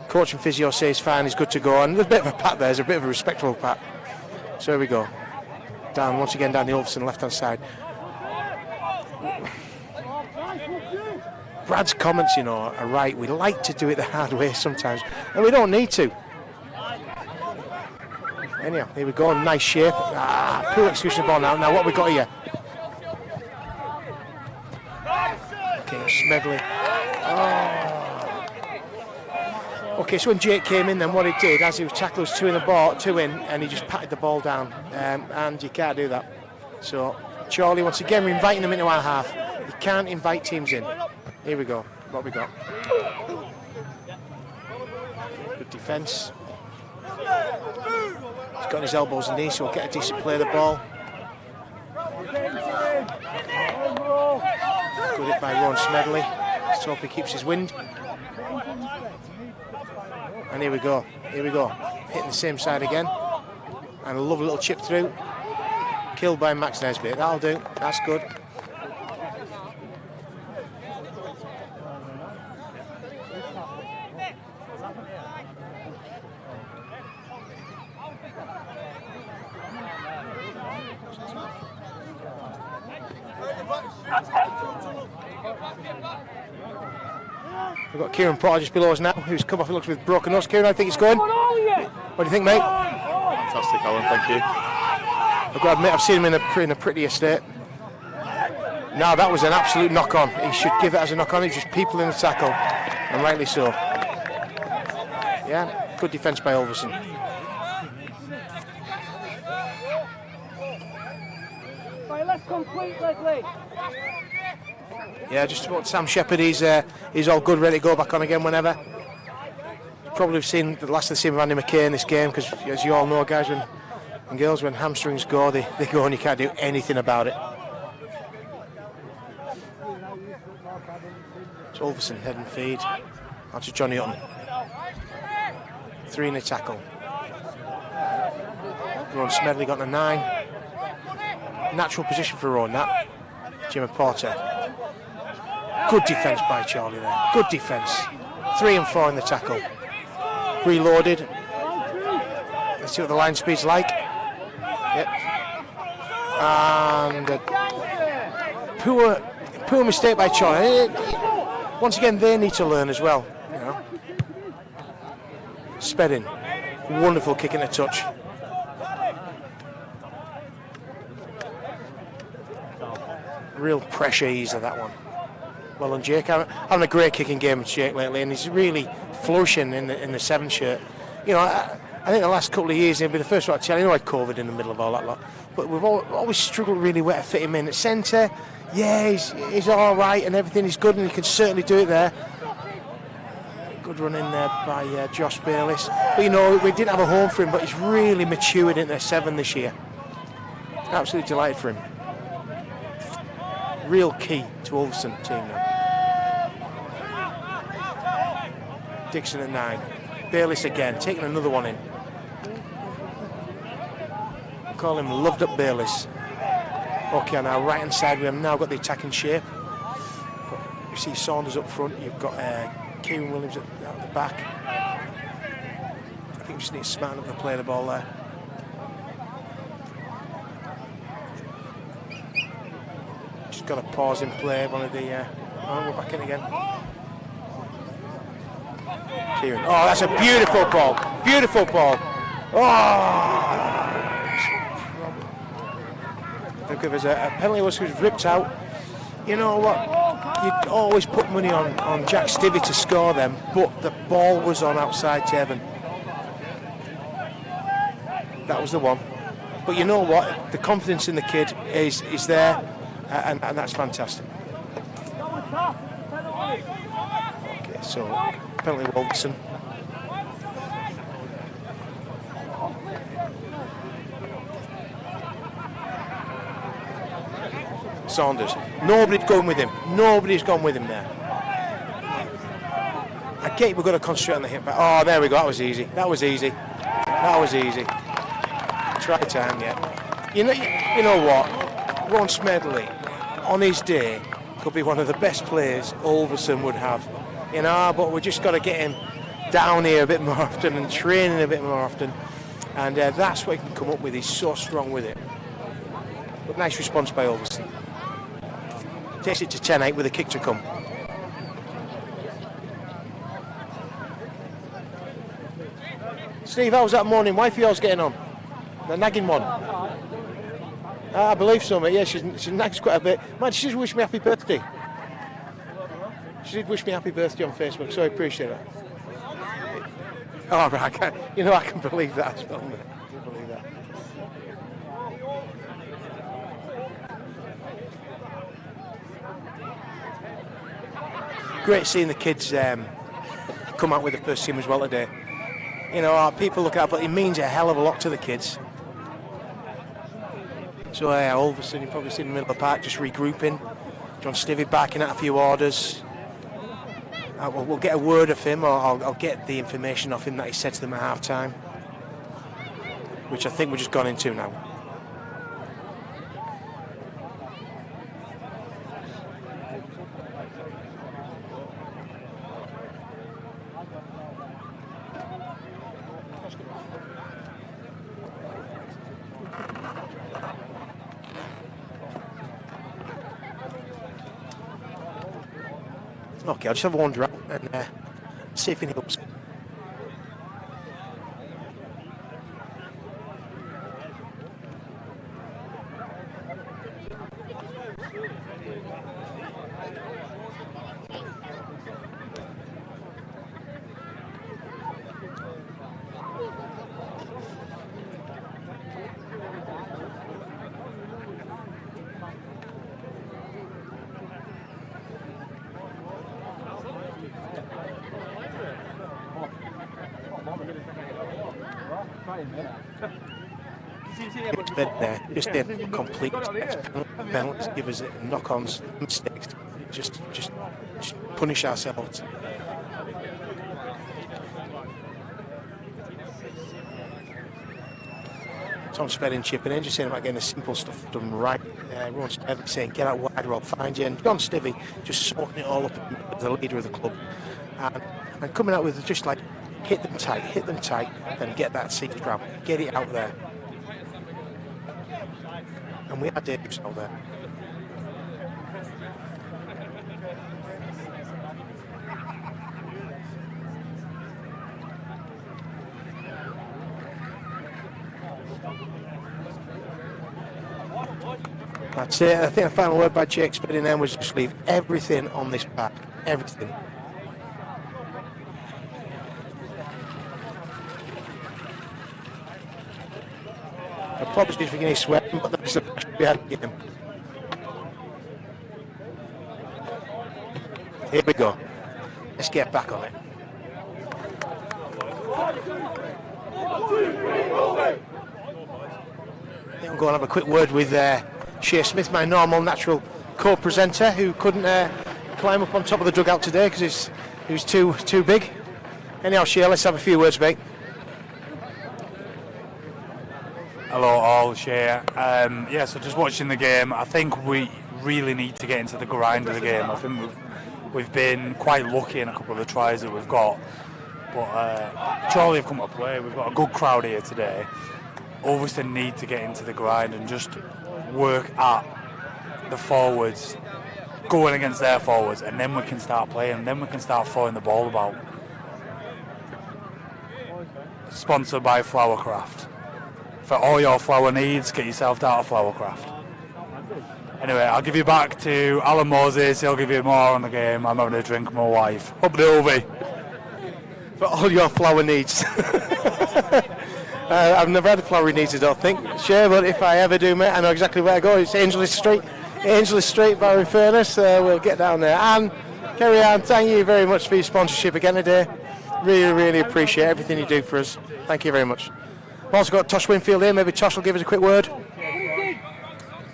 Coach and physio say he's fine, he's good to go. And there's a bit of a pat there, there's a bit of a respectful pat. So here we go. Down, once again down the Ulverston left hand side. Brad's comments, you know, are right. We like to do it the hard way sometimes, and we don't need to. Anyhow, here we go, nice shape. Poor execution of the ball now. Now what we got here? Okay, Smedley. Oh. Okay, so when Jake came in, then what he did, as he was tackling, was two in, and he just patted the ball down. And you can't do that. So Chorley, once again, we're inviting them into our half. You can't invite teams in. Here we go. What we got? Good defence. He's got his elbows and knees, so we'll get a decent play of the ball. Good hit by Ron Smedley. Let's hope he keeps his wind. And here we go. Here we go. Hitting the same side again. And a lovely little chip through. Killed by Max Nesbitt. That'll do. That's good. We've got Kieran Potter just below us now, who's come off and looks with broken nose. Kieran, I think it's going. What do you think, mate? Fantastic, Alan, thank you. I've got to admit, I've seen him in a prettier state. No, that was an absolute knock-on. He should give it as a knock-on. He's just people in the tackle, and rightly so. Yeah, good defence by Ulverston. Right, let's complete, Leslie. Yeah, just about Sam Shepherd. He's all good, ready to go back on again whenever. Probably have seen the last of the team of Andy McKay in this game, because as you all know, guys and girls, when hamstrings go, they go and you can't do anything about it. It's Ulverston head and feed. Out to Johnny Hutton. 3 in the tackle. Ron Smedley got a 9. Natural position for Ron, that. Jimmy Porter. Good defence by Chorley there. Good defence. 3 and 4 in the tackle. Reloaded. Let's see what the line speed's like. Yep. And a poor mistake by Chorley. Once again, they need to learn as well. You know. Sped in. Wonderful kick in the touch. Real pressure ease of that one. Well done, Jake. Having a great kicking game with Jake lately, and he's really flourishing in the 7 shirt. You know, I think the last couple of years he'll be the first one to tell you, I had COVID in the middle of all that lot, but we've always struggled really where to fit him in at centre. Yeah, he's all right and everything. He's good, and he can certainly do it there. Good run in there by Josh Bayliss. But you know, we didn't have a home for him, but he's really matured into 7 this year. Absolutely delighted for him. Real key to Ulverston team now. Dixon at 9. Bayliss again, taking another one in. Call him loved up Bayliss. Okay, now right hand side we have now got the attacking shape. You see Saunders up front, you've got Kieran Williams out the back. I think we just need to smarten up and play the ball there. Just got a pause in play, one of the... oh, we're back in again. Kieran. Oh, that's a beautiful ball. Beautiful ball. Oh! Look, if there's a penalty was ripped out. You know what? You'd always put money on Jack Stivey to score them, but the ball was on outside to Evan. That was the one. But you know what? The confidence in the kid is there, and that's fantastic. Okay, so penalty Ulverston. Saunders. Nobody's going with him. Nobody's gone with him there. I get we've got to concentrate on the hit back. Oh, there we go. That was easy. That was easy. That was easy. Try time, yeah. You know what? Ron Smedley, on his day, could be one of the best players Ulverston would have. You know, but we just got to get him down here a bit more often and training a bit more often. And that's what he can come up with. He's so strong with it. But nice response by Ulverston. Takes it to 10-8 with a kick to come. Steve, how was that morning? Wife of yours getting on? The nagging one? I believe so, mate. Yeah, she nags quite a bit. Man, she just wished me happy birthday. She did wish me happy birthday on Facebook, so I appreciate it. Oh, right, I can believe that as well, mate. I can believe that. Great seeing the kids come out with the first team as well today. You know, people look at it, but it means a hell of a lot to the kids. So all of a sudden, you probably see in the middle of the park just regrouping. John Stivey backing out a few orders. We'll get a word of him, or I'll get the information off him that he said to them at half-time, which I think we've just gone into now. Okay, I'll just have a wander out and see if he helps. Just the complete penalties, give us knock-ons, mistakes, just punish ourselves. Tom Spedding chipping in, just saying about getting the simple stuff done right. Everyone's saying get out wide, Rob, find you, and John Stivey just sorting it all up as the leader of the club, and coming out with just like hit them tight, and get that seat grab, get it out there. And we had Davis out there. That's it. I think the final word by Jake Spedding then was just leave everything on this pack. Everything. Apologies for getting sweating, but that's the best we had to get him. Here we go. Let's get back on it. I'll go and have a quick word with Shea Smith, my normal natural co-presenter, who couldn't climb up on top of the dugout today because he was too big. Anyhow, Shea, let's have a few words, mate. Hello all, Shea. Yeah, so just watching the game, I think we really need to get into the grind of the game. I think we've been quite lucky in a couple of the tries that we've got, but Chorley have come to play. We've got a good crowd here today. Ulverston need to get into the grind and just work at the forwards, going against their forwards, and then we can start playing, and then we can start throwing the ball about. Sponsored by Flowercraft. For all your flower needs, get yourself down to Flowercraft. Anyway, I'll give you back to Alan Moses. He'll give you more on the game. I'm having a drink with my wife. Up the Ulvie. For all your flower needs. I've never had a flowery needs, I don't think. Sure, but if I ever do, mate, I know exactly where to go. It's Angeles Street, Barrow Furnace. We'll get down there. And Kerry Ann, thank you very much for your sponsorship again today. Really, really appreciate everything you do for us. Thank you very much. We've also got Tosh Winfield here. Maybe Tosh will give us a quick word.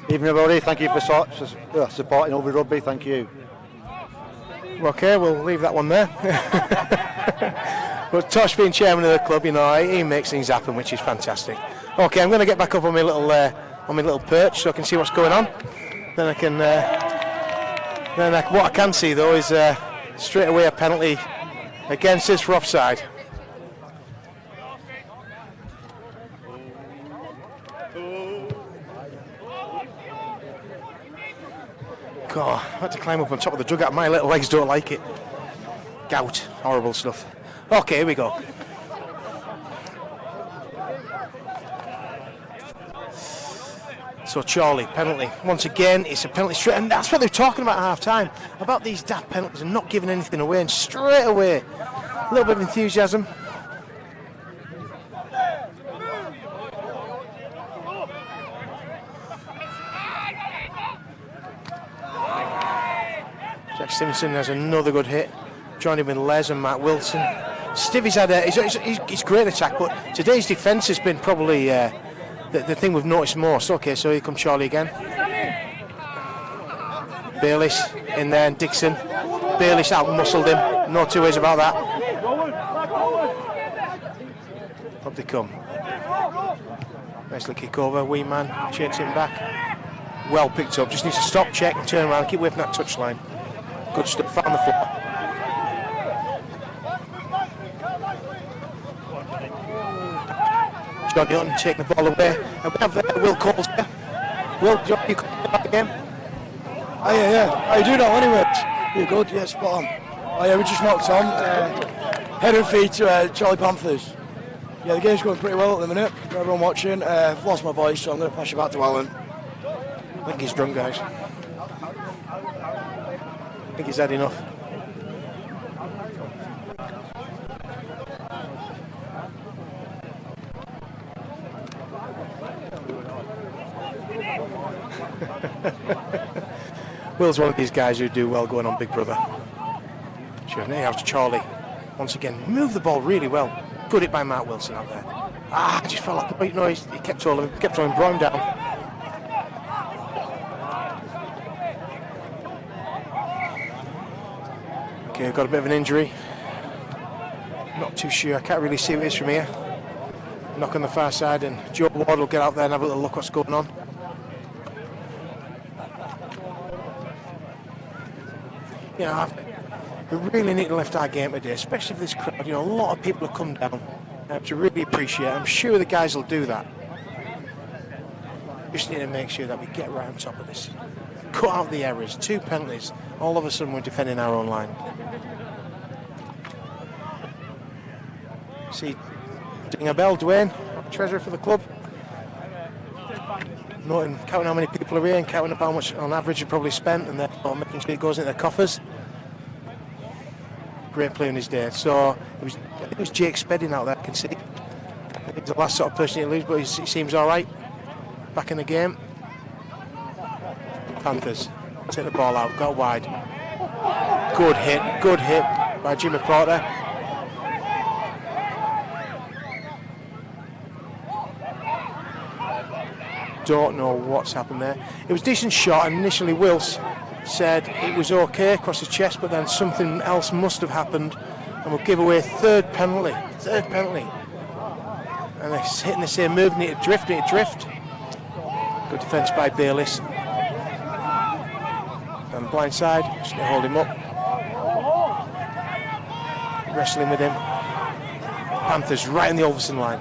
Evening, everybody. Thank you for supporting Ulverston Rugby. Thank you. Okay, we'll leave that one there. But Tosh being chairman of the club, you know, he makes things happen, which is fantastic. Okay, I'm going to get back up on my little perch so I can see what's going on. Then I can. What I can see though is straight away a penalty against us for offside. God, I had to climb up on top of the dugout. My little legs don't like it. Gout, horrible stuff. Okay, here we go. So Chorley, penalty. Once again, it's a penalty straight, and that's what they're talking about at half-time, about these daft penalties and not giving anything away, and straight away, a little bit of enthusiasm. Jack Simpson has another good hit. Joined him with Les and Matt Wilson. Stevie's had he's great attack, but today's defence has been probably the thing we've noticed most. Okay, so here comes Chorley again. Bayliss in there, and Dixon. Bayliss out-muscled him, no two ways about that. Up they come. Nicely kick over, wee man, chasing him back. Well picked up, just needs to stop, check and turn around, keep away from that touchline. Good stuff, found the floor. John Hilton taking the ball away, and we have Will Coles here. Will, you come back again? Oh yeah. How you doing now anyway? You're good, yeah, spot on. Oh yeah, we just knocked on. Head and feet to Chorley Panthers. Yeah, the game's going pretty well at the minute. For everyone watching, I've lost my voice, so I'm going to pass you back to Alan. I think he's drunk, guys. I think he's had enough. Will's one of these guys who do well going on Big Brother. Sure, now to Chorley. Once again, moved the ball really well. Good hit by Mark Wilson out there. I just fell off the beat. No, he kept hold of him, brought him down. Okay, got a bit of an injury. Not too sure. I can't really see what it is from here. Knock on the far side, and Joe Ward will get out there and have a little look what's going on. You know, we really need to lift our game today, especially for this crowd. You know, a lot of people have come down to really appreciate it. I'm sure the guys will do that. We just need to make sure that we get right on top of this. Cut out the errors, 2 penalties. All of a sudden we're defending our own line. See, ding a bell, Dwayne, treasurer for the club. Noting, counting how many people are here and counting up how much on average you probably spent, and therefore making sure it goes into their coffers. Great play on his day. So I think it was Jake Spedding out there, I can see. I think he's the last sort of person to lose, but he seems all right. Back in the game. Panthers take the ball out, got wide. Good hit by Jimmy Porter. don't know what's happened there. It was a decent shot, and initially Wills said it was okay across his chest, but then something else must have happened, and will give away third penalty. And they're hitting the same move, need to drift. Good defence by Bayliss. On the blind side, just to hold him up. Wrestling with him. Panthers right in the Ulverston line.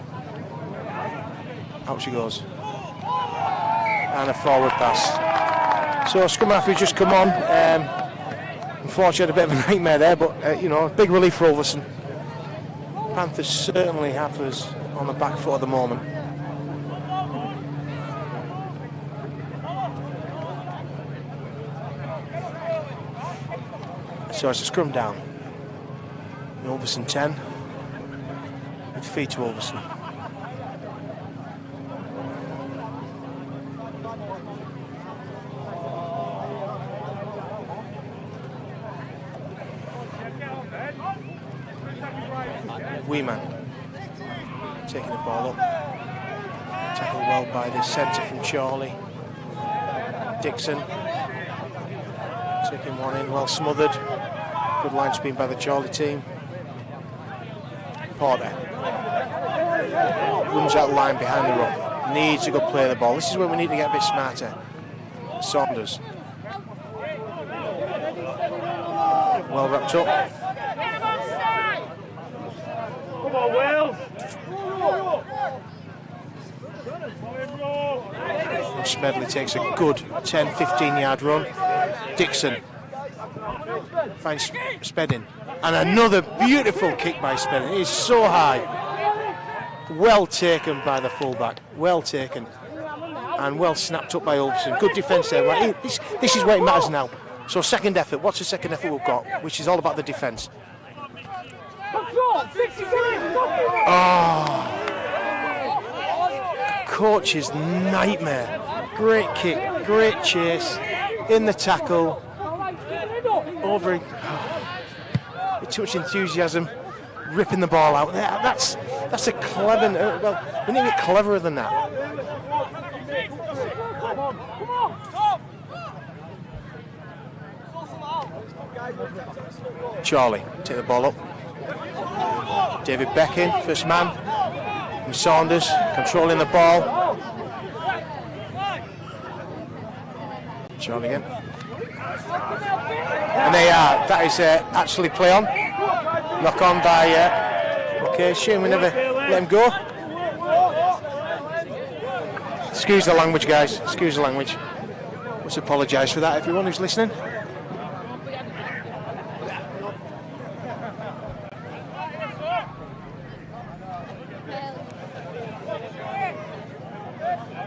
Out she goes. And a forward pass. So scrum half just come on. Unfortunately, had a bit of a nightmare there, but you know, big relief for Ulverston. Panthers certainly have us on the back foot at the moment. So it's a scrum down. Ulverston 10. With feet to Ulverston. Weeman taking the ball up. Tackled well by the centre from Chorley. Dixon taking one in, well smothered. Good line spin by the Chorley team. Porter runs out the line behind the ruck. Needs a good play of the ball. This is where we need to get a bit smarter. Saunders. Well wrapped up. Come on, Will. Smedley takes a good 10-15 yard run. Dixon finds Spedding. And another beautiful kick by Spedding. It is so high. Well taken by the fullback. Well taken. And well snapped up by Ulverston. Good defence there. Right? This is where it matters now. So second effort. What's the second effort we've got? Which is all about the defence. Oh. Coach's nightmare. Great kick. Great chase. In the tackle. Over. Too much enthusiasm. Ripping the ball out. That's a clever. Well, we need to get cleverer than that. Chorley take the ball up. David Beckin, first man. From Saunders, controlling the ball. Chorley again. And they are. That is actually play on. Knock on by. Okay, shame we never let him go. Excuse the language, guys. Excuse the language. Let's apologise for that, everyone who's listening.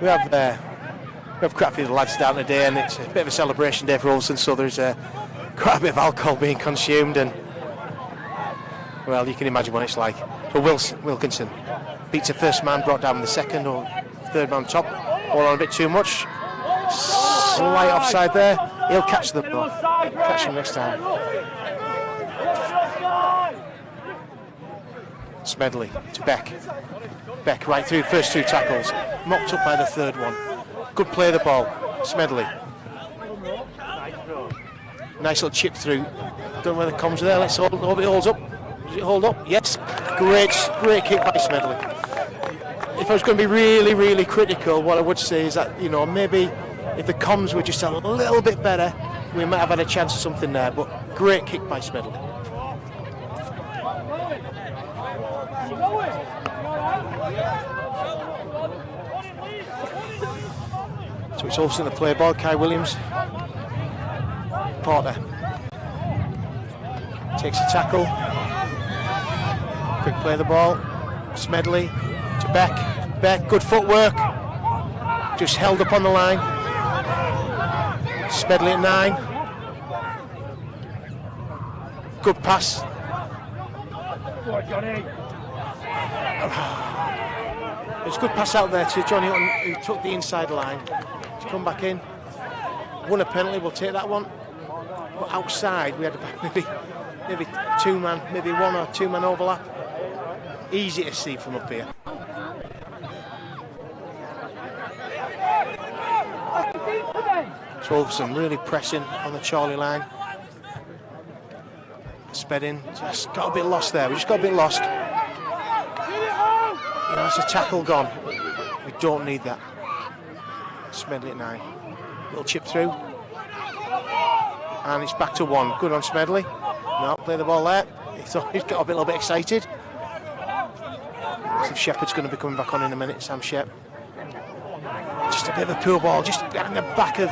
We have quite a few lads down today, and it's a bit of a celebration day for Ulverston, so there's quite a bit of alcohol being consumed, and well, you can imagine what it's like. So Wilkinson beats a first man, brought down in the second, or third man top, all on a bit too much. Slight offside there. He'll catch them though. Catch them next time. Smedley to Beck. Beck right through first two tackles, mopped up by the third one. Good play of the ball. Smedley. Nice little chip through. Don't know whether the comms are there. Let's hope it holds up. Does it hold up? Yes. Great kick by Smedley. If I was going to be really, really critical, what I would say is that, you know, maybe if the comms were just a little bit better, we might have had a chance of something there. But great kick by Smedley. So it's also in the play ball. Kai Williams. Porter takes a tackle. Quick play of the ball. Smedley to Beck. Beck, good footwork. Just held up on the line. Smedley at 9. Good pass. It's a good pass out there to Johnny Hutton, who took the inside line. To come back in. Won a penalty, we'll take that one. But outside we had maybe two man, maybe one or two man overlap. Easy to see from up here. So Ulverston really pressing on the Chorley line. Spedding, just got a bit lost there. We just got a bit lost. You know, that's a tackle gone. We don't need that. Smedley at 9. Little chip through. And it's back to 1. Good on Smedley. No, play the ball there. He thought he's got a little bit excited. So Shepherd's going to be coming back on in a minute, Sam Shep. Just a bit of a poor ball, just behind the back of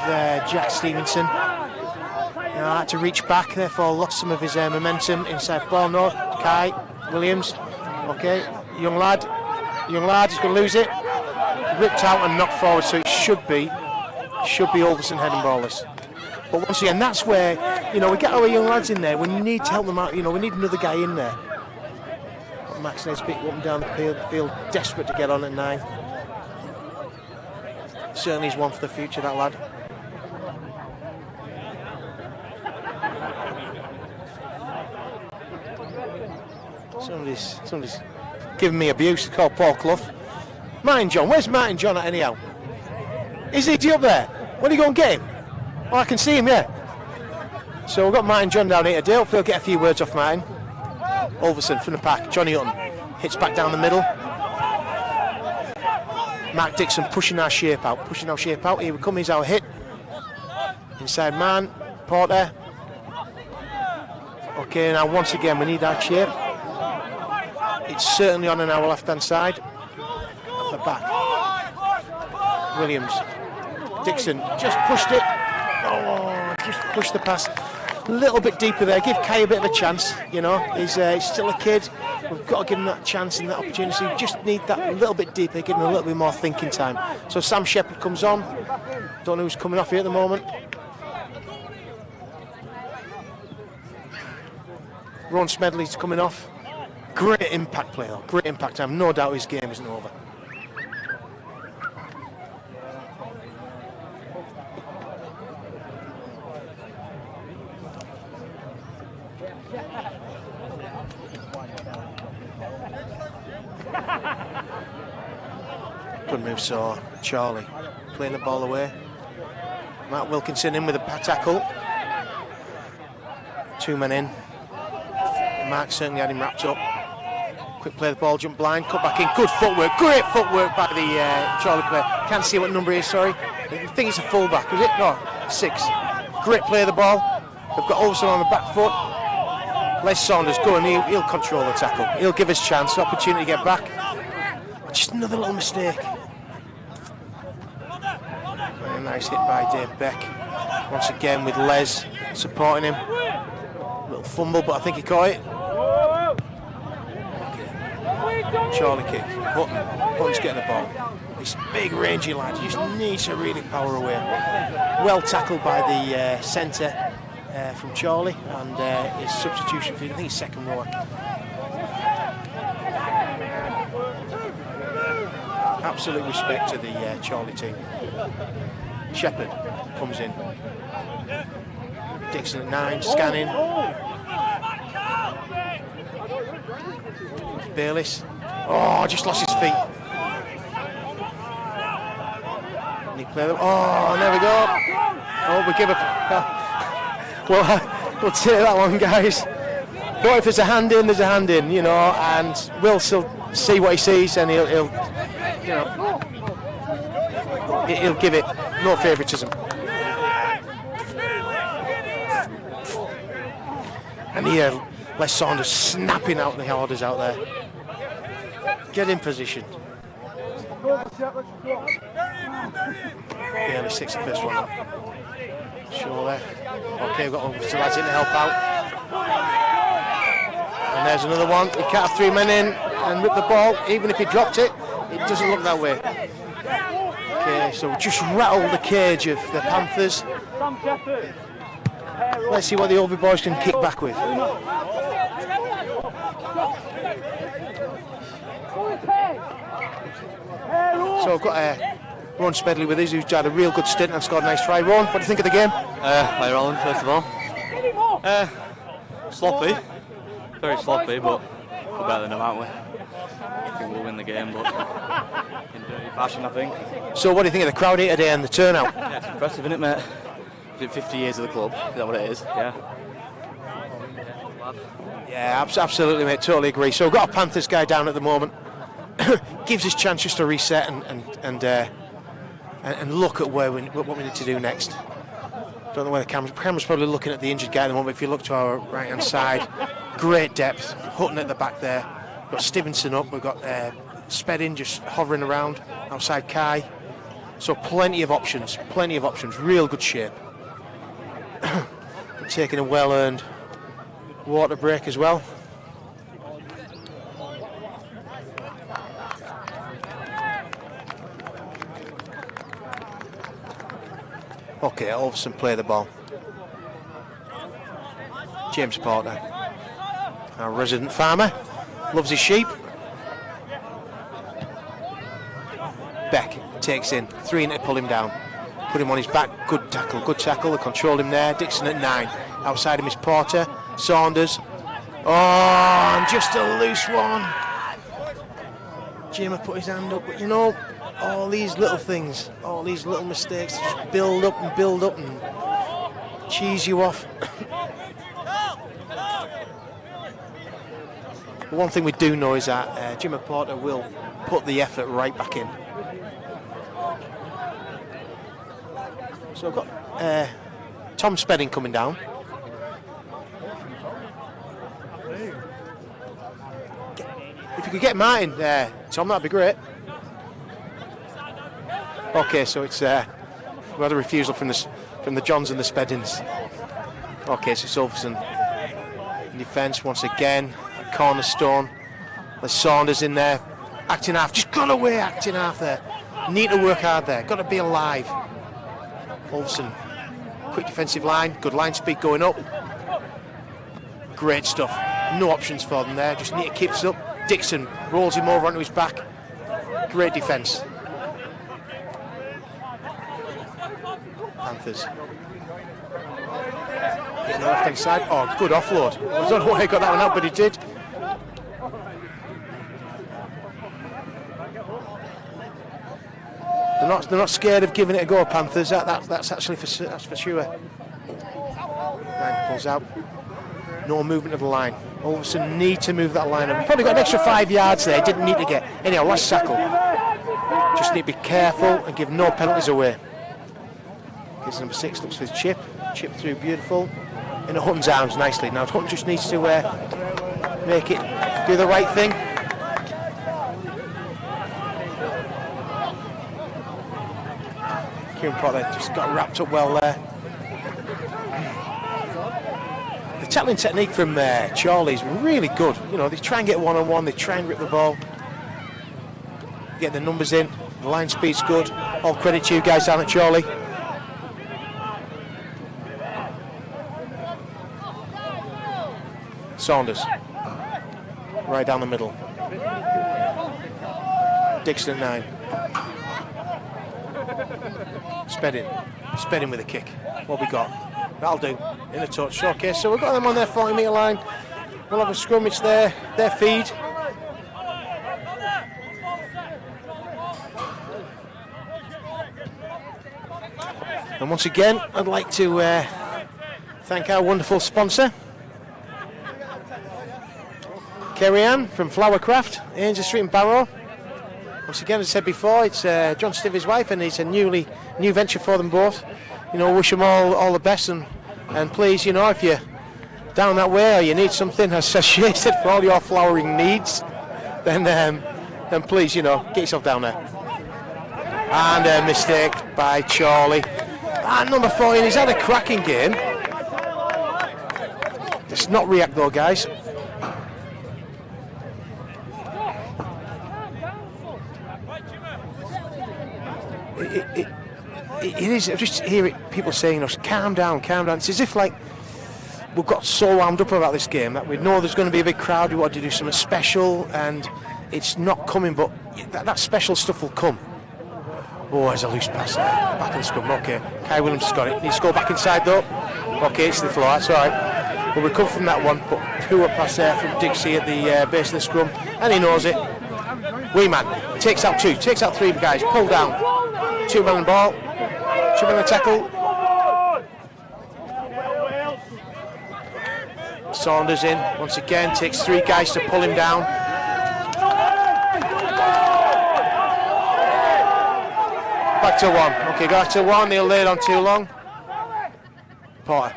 Jack Stevenson. You know, had to reach back, therefore lost some of his momentum inside ball. No, Kai Williams. Okay, young lad, he's going to lose it. Ripped out and knocked forward, so it should be Ulverston heading ballers. But once again, that's where, you know, we get our young lads in there. We need to help them out. You know, we need another guy in there. But Max Nesbitt up and down the field, desperate to get on at 9. Certainly is one for the future, that lad. Somebody's giving me abuse. It's called Paul Clough. Martin John, where's Martin John at anyhow? Is he up there? When are you going to get him? Oh, I can see him, yeah. So we've got Martin John down here today. Hopefully I'll get a few words off Martin. Ulverston from the pack. Johnny Hutton hits back down the middle. Mark Dixon pushing our shape out. Here we come, here's our hit. Inside man, Porter. Okay, now once again we need our shape. It's certainly on our left-hand side. At the back. Williams. Dixon just pushed it. Oh, just pushed the pass. A little bit deeper there. Give Kai a bit of a chance. You know, he's still a kid. We've got to give him that chance and that opportunity. We just need that a little bit deeper, give him a little bit more thinking time. So Sam Shepherd comes on. Don't know who's coming off here at the moment. Ron Smedley's coming off. Great impact play though. Great impact. I have no doubt his game isn't over. Good move, so Chorley playing the ball away. Matt Wilkinson in with a tackle. 2 men in. Mark certainly had him wrapped up. Quick play the ball, jump blind, cut back in. Good footwork, great footwork by the Chorley player. Can't see what number he is, sorry. I think it's a fullback, is it? No, 6. Great play of the ball. They've got Ulverston on the back foot. Les Saunders going, he'll control the tackle. He'll give us chance, opportunity to get back. Just another little mistake. Very nice hit by Dave Beck. Once again with Les supporting him. Little fumble, but I think he caught it. Okay. Chorley kick. Hutton's getting the ball. This big rangy lad, he just needs to really power away. Well tackled by the centre from Chorley, and his substitution for, I think, his second rower. Absolute respect to the Chorley team. Shepherd comes in. Dixon at 9, scanning. Bayliss. Oh, just lost his feet. Oh, there we go. Oh, we give up. Well, we'll take that one, guys. But if there's a hand in, there's a hand in, you know, and Will still see what he sees, and he'll give it no favouritism. And here, Les Saunders snapping out the orders out there. Get in position. Barely 6 the first one up. Sure there. Okay, we've got some lads in to help out. And there's another one. He can't have 3 men in and rip the ball. Even if he dropped it, it doesn't look that way. Okay, so just rattle the cage of the Panthers. Let's see what the Ulverston boys can kick back with. So I've got Ron Smedley with us, who's had a real good stint and scored a nice try. Ron, what do you think of the game? Hi Roland, first of all. Sloppy, very sloppy, but we're better than them, aren't we? I think we'll win the game, but in dirty fashion, I think. So what do you think of the crowd here today and the turnout? Yeah, it's impressive, isn't it, mate? Is it 50 years of the club? Is that what it is? Yeah. Yeah, absolutely, mate. Totally agree. So we've got a Panthers guy down at the moment. Gives us chance just to reset and look at what we need to do next. Don't know where the camera's probably looking at the injured guy at the moment. If you look to our right hand side, great depth. Hutton at the back there. We've got Stevenson up. We've got Spedding just hovering around outside Kai. So plenty of options. Real good shape. Taking a well-earned water break as well. Okay, Ulverston play the ball. James Porter, our resident farmer, loves his sheep. Beck takes in, 3 in to pull him down. Put him on his back, good tackle, they controlled him there. Dixon at 9, outside him is Porter, Saunders. Oh, and just a loose one. Jim put his hand up, but you know, all these little things, all these little mistakes just build up and cheese you off. But one thing we do know is that Jim Porter will put the effort right back in. So I've got Tom Spedding coming down. If you could get Martin, Tom, that'd be great. Okay, so it's we had a refusal from the Johns and the Speddings. Okay, so it's Ulverston in defence once again. A cornerstone. There's Saunders in there, acting half. Just got away, acting half there. Need to work hard there. Got to be alive. Ulverston, quick defensive line, good line speed going up. Great stuff. No options for them there. Just need to keep it up. Dixon rolls him over onto his back. Great defence. Panthers. Hitting the left hand side. Oh, good offload. I don't know why he got that one out, but he did. They're not scared of giving it a go, Panthers. That's actually that's for sure. Line pulls out. No movement of the line. Ulverston need to move that line up. Probably got an extra 5 yards there. Didn't need to get. Anyhow, last tackle. Just need to be careful and give no penalties away. Gives number 6, looks for his chip. Chip through, beautiful. Into Hutton's arms nicely. Now Hutton just needs to make it do the right thing. Kieran Potter just got wrapped up well there. The tackling technique from Chorley is really good. You know, they try and get one-on-one, they try and rip the ball. Get the numbers in, the line speed's good. All credit to you guys down at Chorley. Saunders, right down the middle. Dixon at 9. Spedding with a kick. What we got? That'll do. In a touch. Okay, so we've got them on their 40-metre line. We'll have a scrum. It's their feed. And once again, I'd like to thank our wonderful sponsor, Kerry Ann from Flowercraft, Ainsworth Street in Barrow. Once again, as I said before, it's John Stivey's wife, and it's a new venture for them both. You know, wish them all the best, and please, you know, if you're down that way or you need something associated for all your flowering needs, then please, you know, get yourself down there. And a mistake by Chorley. And number 14, he's had a cracking game. Let's not react though, guys. It is. I just hear it, people saying, calm down. It's as if like we've got so wound up about this game that we know there's going to be a big crowd. We want to do something special, and it's not coming. But that special stuff will come. Oh, there's a loose pass there. Back in the scrum. Okay, Kai Williams has got it. Needs to go back inside though. Okay, it's the floor. That's all right. We'll recover from that one. But poor pass there from Dixie at the base of the scrum, and he knows it. Weeman takes out 2, takes out 3 guys. Pull down. 2 man on the ball. 2 man on the tackle. Saunders in once again, takes 3 guys to pull him down. Back to 1. Okay, go back to 1. They'll lay it on too long. Porter.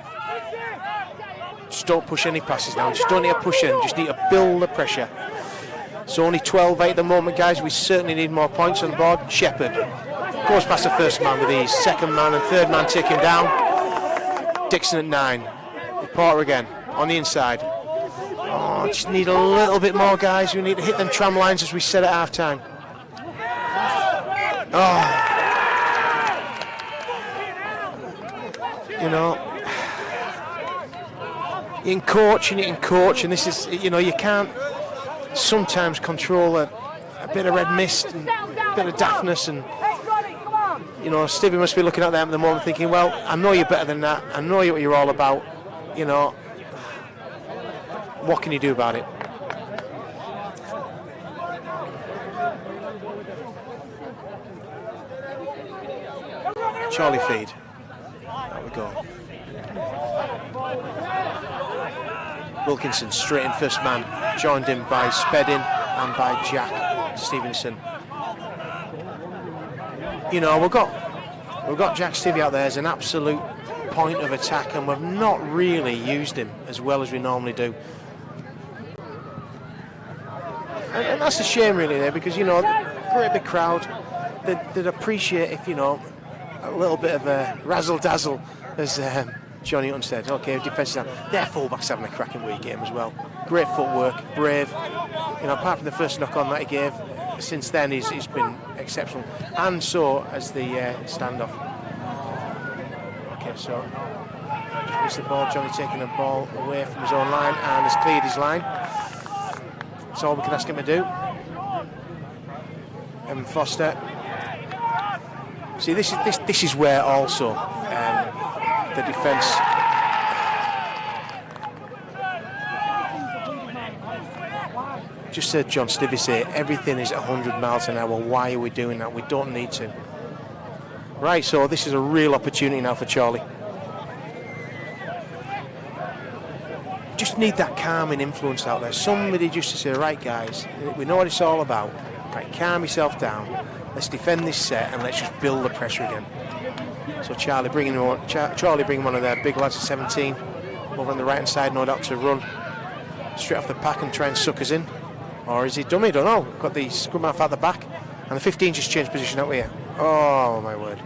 Just don't push any passes now. Just don't need to push in. Just need to build the pressure. It's only 12-8 at the moment, guys. We certainly need more points on the board. Shepherd goes past the first man with ease. Second man and third man take him down. Dixon at 9. Porter again on the inside. Oh, just need a little bit more, guys. We need to hit them tram lines as we said at half-time. Oh. You know, you can coach and this is, you know, you can't sometimes control a bit of red mist and a bit of daftness, and you know, Stevie must be looking at them at the moment thinking, well, I know you're better than that, I know what you're all about, you know, what can you do about it? Chorley feed. There we go. Wilkinson straight in first man, joined in by Spedding and by Jack Stevenson. You know, we've got Jack Stevie out there as an absolute point of attack, and we've not really used him as well as we normally do. And that's a shame really there, because, you know, great big crowd, they'd appreciate if, you know, a little bit of a razzle-dazzle, as Johnny Hunt said. Okay, defence down. Their fullback's having a cracking week game as well. Great footwork, brave. You know, apart from the first knock on that he gave, since then he's been exceptional. And so as the standoff. Okay, so just missed the ball. Johnny taking the ball away from his own line and has cleared his line. That's all we can ask him to do. Evan Foster. See, this is where also the defence just said John Stevie say everything is 100 miles an hour. Why are we doing that? We don't need to. Right, so this is a real opportunity now for Chorley. Just need that calming influence out there. Somebody just to say, right guys, we know what it's all about. Right, calm yourself down. Let's defend this set and let's just build the pressure again. So Charlie bringing one of their big lads at 17 over on the right hand side, no doubt to run straight off the pack and try and suck us in. Or is he dummy? Don't know. Got the scrum half at the back, and the 15 just changed position out here. Oh my word!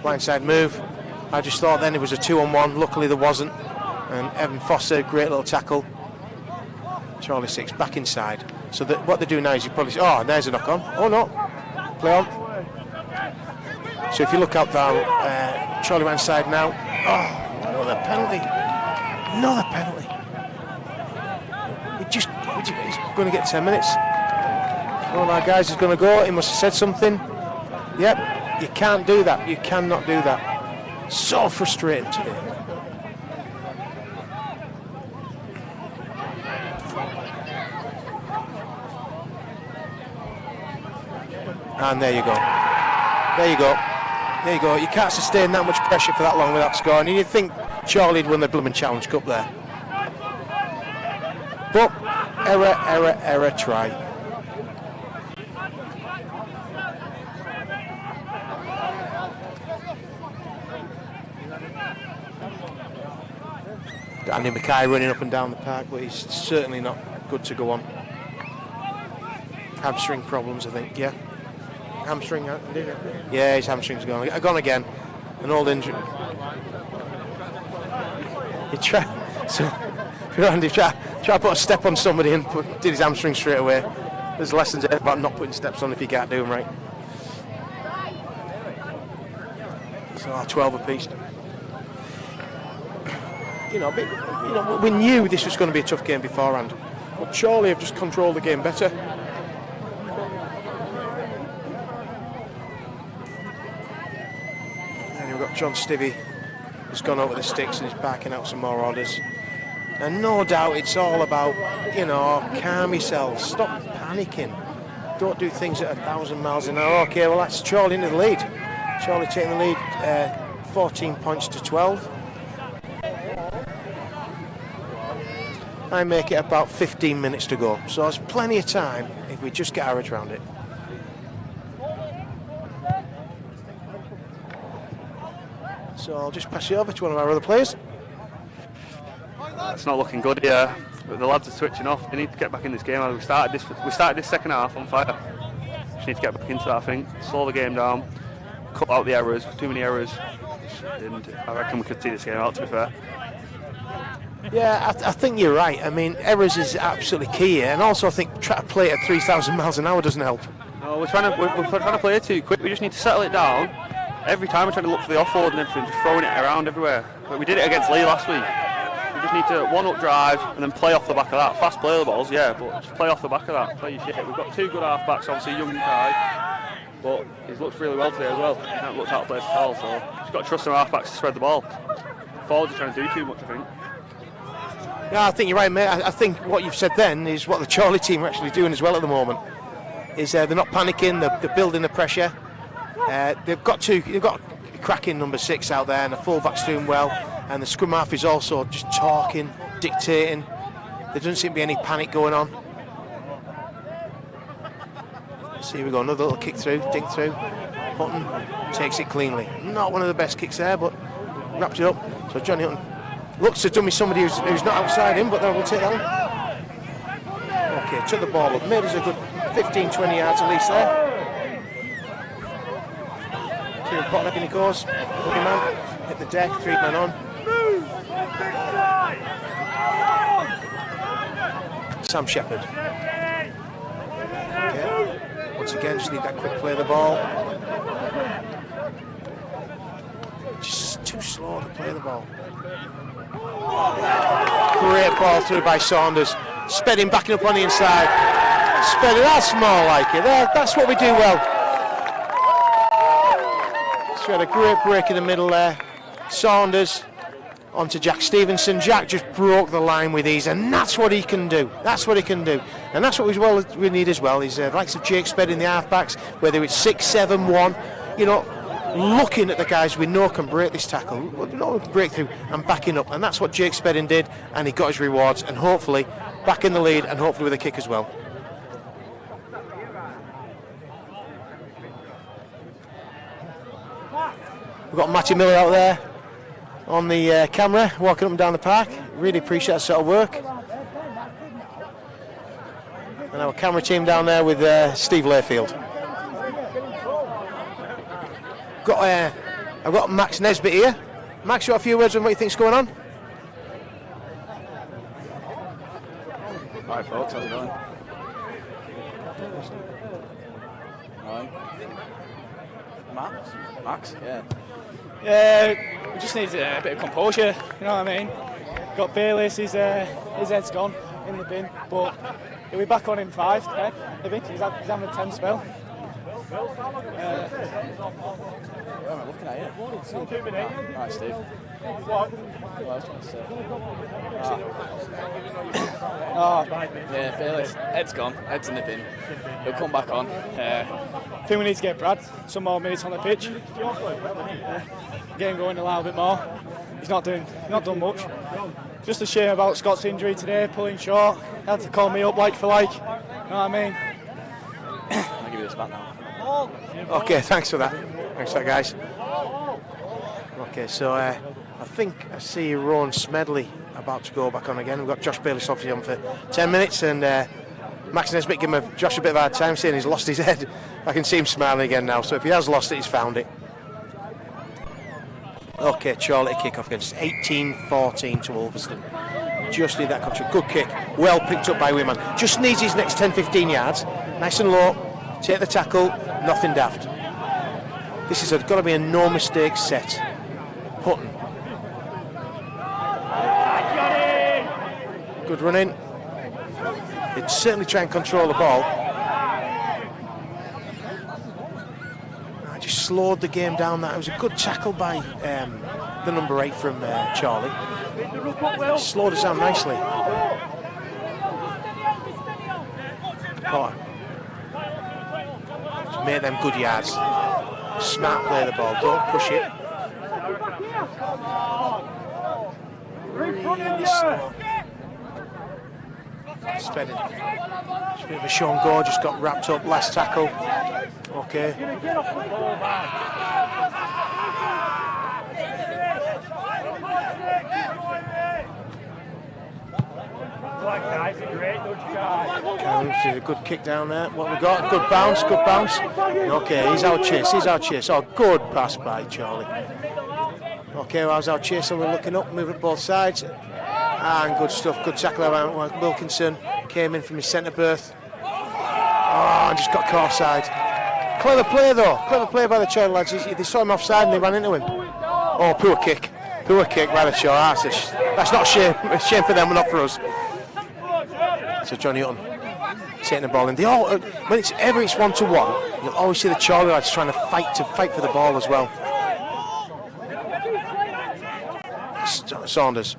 Blindside move. I just thought then it was a 2-on-1. Luckily there wasn't. And Evan Foster, great little tackle. Chorley 6 back inside. So what they do now is you probably say, oh, there's a knock on. Oh no, play on. So if you look out there, Chorley right side now. Oh, another penalty. Another penalty. He's going to get 10 minutes. One of our guys is going to go. He must have said something. Yep, you can't do that. You cannot do that. So frustrating today. And there you go. There you go. There you go. You can't sustain that much pressure for that long without scoring. And you'd think Chorley had won the blooming Challenge Cup there. But error, try. Got Andy Mackay running up and down the park, but he's certainly not good to go on. Hamstring problems, I think, yeah. Hamstring, yeah, his hamstring's gone again. An old injury. He tried, so Andy try to put a step on somebody and did his hamstring straight away. There's lessons about not putting steps on if you can't do them right. So 12 apiece. You know, we knew this was going to be a tough game beforehand, but Chorley have just controlled the game better. And we've got John Stevie, who's gone over the sticks and is backing out some more orders. And no doubt it's all about, you know, calm yourselves, stop panicking, don't do things at 1,000 miles an hour. Okay, well that's Chorley into the lead. Chorley taking the lead, 14 points to 12. I make it about 15 minutes to go. So there's plenty of time if we just get our heads around it. So I'll just pass it over to one of our other players. It's not looking good here. But the lads are switching off. They need to get back in this game. We started this second half on fire. Just need to get back into that, I think. Slow the game down. Cut out the errors. Too many errors. And I reckon we could see this game out, to be fair. Yeah, I think you're right. I mean, errors is absolutely key here. And also I think try to play it at 3,000 miles an hour doesn't help. No, we're trying to play it too quick. We just need to settle it down. Every time we're trying to look for the offload and everything, just throwing it around everywhere. But we did it against Lee last week. We just need to one-up drive and then play off the back of that. Fast play the balls, yeah, but just play off the back of that. Play your shit. We've got two good half-backs, obviously Young and Kai, but he's looked really well today as well. He hasn't looked out of place at all, so just got to trust our half-backs to spread the ball. Forwards are trying to do too much, I think. Yeah, I think you're right, mate. I think what you've said then is what the Chorley team are actually doing as well at the moment. Is they're not panicking, they're building the pressure. They've got a cracking number 6 out there, and the full-back's doing well. And the scrum half is also just talking, dictating. There doesn't seem to be any panic going on. So here we go, another little kick through, dink through. Hutton takes it cleanly. Not one of the best kicks there, but wrapped it up. So Johnny Hutton looks to dummy somebody who's not outside him, but we'll take that one. Okay, took the ball up, made us a good 15-20 yards at least there. Kieran Potter, up in he goes. Man, hit the deck, 3 men on. Sam Shepherd. Okay. Once again, just need that quick play of the ball. Just too slow to play the ball. Great ball through by Saunders. Spedding backing up on the inside. Spedding, that's more like it. That's what we do well. So we had a great break in the middle there. Saunders onto Jack Stevenson. Jack just broke the line with ease, and that's what he can do. That's what he can do. And that's what we need as well, is the likes of Jake Spedding, the halfbacks, whether it's 6, 7, 1, you know, looking at the guys we know can break this tackle, break through and backing up. And that's what Jake Spedding did, and he got his rewards, and hopefully back in the lead, and hopefully with a kick as well. We've got Matty Miller out there on the camera, walking up and down the park. Really appreciate that sort of work. And our camera team down there with Steve Layfield. I've got Max Nesbitt here. Max, you got a few words on what you think's going on? Hi folks, how's it going? Hi. Max? Yeah, we just need a bit of composure, you know what I mean? Got Bayliss, his head's gone in the bin, but he'll be back on in 5, 10, maybe. He's having a 10 spell. Where am I looking at you? Right, Steve. What else trying to say? Yeah, Bayliss. Head's gone. Head's in the bin. He'll come back on. I think we need to get Brad some more minutes on the pitch. Get him going a little bit more. He's not done much. Just a shame about Scott's injury today, pulling short. He had to call me up like for like. You know what I mean? I'll give you this back now. Okay, thanks for that. Thanks for that, guys. Okay, so I think I see Rowan Smedley about to go back on again. We've got Josh Bayliss obviously on for 10 minutes, and Max Nesbitt giving Josh a bit of a hard time, saying he's lost his head. I can see him smiling again now, so if he has lost it, he's found it. Okay, Chorley kick-off again. It's 18-14 to Ulverston. Just need that control. Good kick. Well picked up by Wiman. Just needs his next 10-15 yards. Nice and low. Take the tackle. Nothing daft. This has got to be a no mistake set. Hutton. Good running. They'd certainly try and control the ball. I just slowed the game down. That it was a good tackle by the number 8 from Chorley. Slowed us down nicely. Potter. Just make them good yards. Smart play of the ball. Don't push it. Really slow. Spedding. Just a bit of a Sean Gore, just got wrapped up, last tackle. Okay. A good kick down there. What we got? Good bounce, good bounce. Okay, he's our chase, he's our chase. Oh, good pass by Chorley. Okay, well, how's our chase? So we're looking up, moving both sides. And good stuff, good tackle around Wilkinson. Came in from his centre berth. Oh, and just got caught offside. Clever play though, clever play by the Chorley lads. They saw him offside and they ran into him. Oh, poor kick by the Chorley. That's not a shame. It's a shame for them, but not for us. So Johnny Hutton taking the ball in. They all, when it's 1-to-1, you'll always see the Chorley lads trying to fight for the ball as well. Saunders.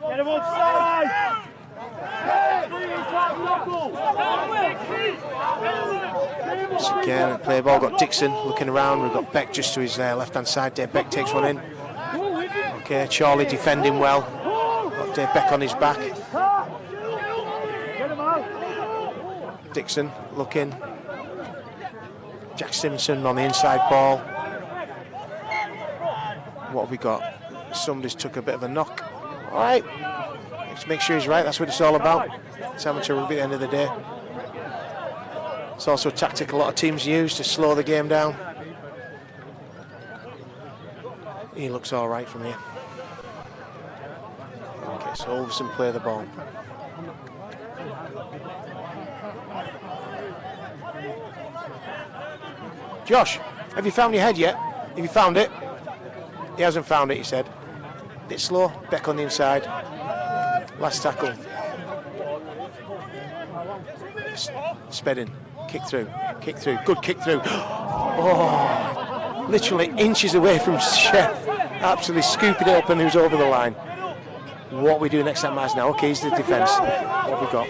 Get him on side. Again, play ball. Got Dixon looking around. We've got Beck just to his left-hand side. Dave Beck takes one in. Okay, Chorley defending well. Got Dave Beck on his back. Dixon looking. Jack Simpson on the inside ball. What have we got? Somebody's took a bit of a knock. All right, let's make sure he's right. That's what it's all about. It's amateur rugby at the end of the day. It's also a tactic a lot of teams use to slow the game down. He looks all right from here. Okay, so Ulverston play the ball. Josh, have you found your head yet? Have you found it? He hasn't found it, he said. Bit slow, Beck on the inside. Last tackle. Spedding, kick through, good kick through. Oh, literally inches away from Shep. Absolutely scooping it up and he was over the line. What we do next time is now. Okay, here's the defence. What have we got?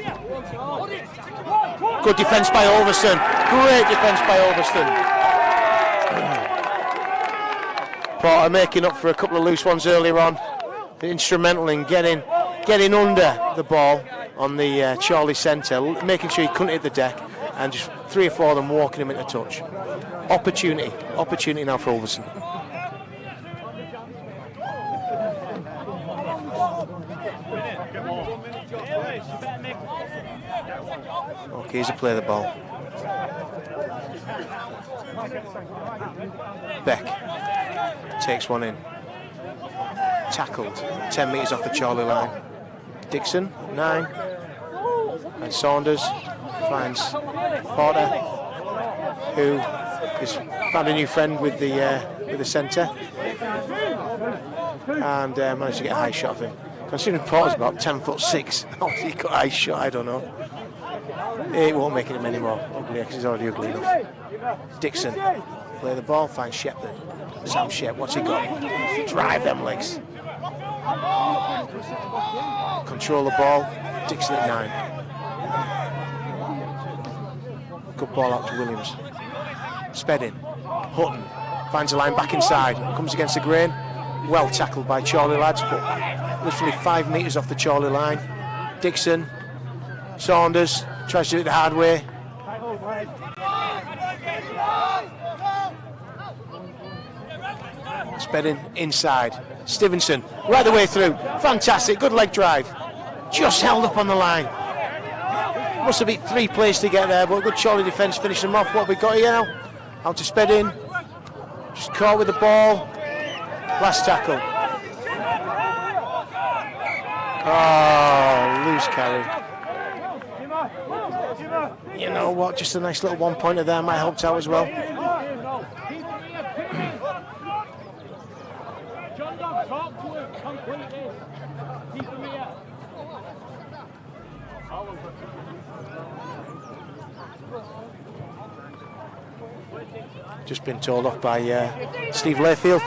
Good defence by Ulverston. Great defence by Ulverston. Porter making up for a couple of loose ones earlier on. Instrumental in getting under the ball on the Chorley centre, making sure he couldn't hit the deck, and just 3 or 4 of them walking him into touch. Opportunity now for Ulverston. Okay, here's a play of the ball. Beck takes one in. Tackled 10 metres off the Chorley line. Dixon, 9. And Saunders finds Porter, who has found a new friend with the centre. And managed to get a high shot of him. Considering Porter's about 10'6", how he got a high shot, I don't know. It won't make him any more ugly because he's already ugly enough. Dixon, play the ball, finds Shepherd. Sam Shep, what's he got? Drive them legs. Control the ball. Dixon at 9. Good ball out to Williams. Spedding. Hutton finds a line back inside. Comes against the grain. Well tackled by Chorley lads, but literally 5 metres off the Chorley line. Dixon. Saunders tries to do it the hard way. Spedding inside. Stevenson right the way through. Fantastic, good leg drive. Just held up on the line. Must have been 3 plays to get there, but good Chorley defence finished them off. What have we got here now? Out to Spedding. Just caught with the ball. Last tackle. Oh, loose carry. You know what? Just a nice little 1-pointer there might help out as well. Just been told off by Steve Layfield